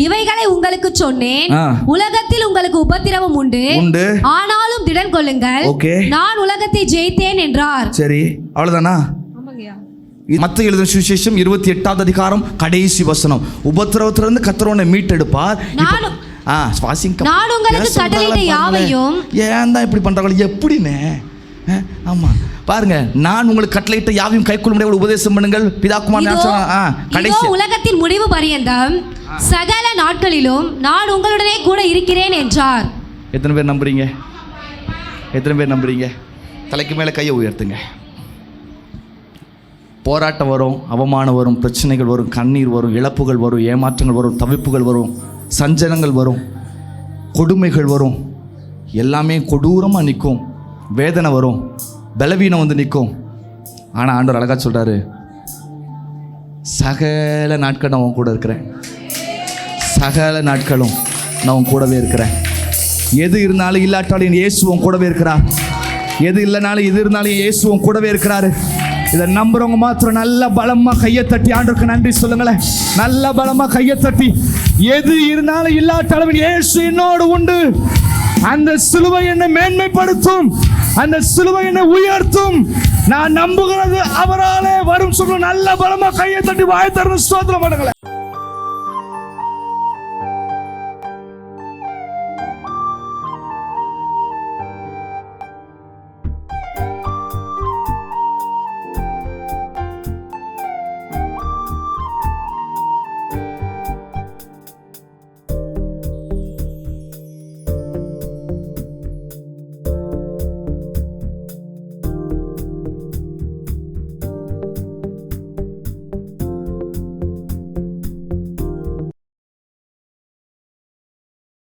இவைகளை உங்களுக்கு சொன்னேன். உலகத்தில் உங்களுக்கு உபத்திரவம் உண்டு. ஆனாலும் திடன் கொள்ளுங்கள், நான் உலகத்தை ஜெயித்தேன் என்றார். சரி, அவ்வளவுதானா? மத்தேயு எழுதின சுவிசேஷம் 28வது அதிகாரம் கடைசி வசனம். உபத்திரவத்திலிருந்து கர்த்தர் உன்னை மீட்டெடுப்பார். நான் உங்களுக்கு கட்டளையிட்ட யாவையும். ஏன் தான் இப்படி பண்றாங்க? எப்படின்னு? ஆமா பாருங்க, நான் உங்களுக்கு கட்டளையிட்ட யாவையும் கைக்கொள்ளும்படி உபதேசம் பண்ணுங்கள். கடைசி உலகத்தின் முடிவு பரியந்தம் சகல நாட்களிலும் நான் உங்களுடனே கூட இருக்கிறேன் என்றார். எத்தனை பேர் நம்புறீங்க? தலைக்கு மேல கையை உயர்த்துங்க. போராட்டம் வரும், அவமானம் வரும், பிரச்சனைகள் வரும், கண்ணீர் வரும், இழப்புகள் வரும், ஏமாற்றங்கள் வரும், தவிப்புகள் வரும், சஞ்சலங்கள் வரும், கொடுமைகள் வரும், எல்லாமே கொடூரமாக நிற்கும். வேதனை வரும், பலவீனம் வந்து நிற்கும். ஆனால் ஆண்டவர் அழகா சொல்றாரு, சகல நாட்கள் நான் உன் கூட இருக்கிறேன். சகல நாட்களும் நான் உன் கூடவே இருக்கிறேன். எது இருந்தாலும் இல்லாட்டாலும் இயேசு உன் கூடவே இருக்கிறார். எது இல்லைனாலும் இது இருந்தாலும் இயேசு உன் கூடவே இருக்கிறாரு. இதை நம்புறவங்க மாத்திரம் நல்ல பலமா கையை தட்டி ஆண்டவருக்கு நன்றி சொல்லுங்களேன். நல்ல பலமா கையை தட்டி, எது இருந்தாலும் இல்லாட்டாலும் இயேசு என்னோடு உண்டு. அந்த சிலுவை என்னை மேன்மைப்படுத்தும், அந்த சிலுவை என்னை உயர்த்தும். நான் நம்புகிறது அவராலே வரும். சொல்ல நல்ல பலமா கையை தட்டி வாயை திறந்து ஸ்தோத்திரம் பண்ணுங்களேன்.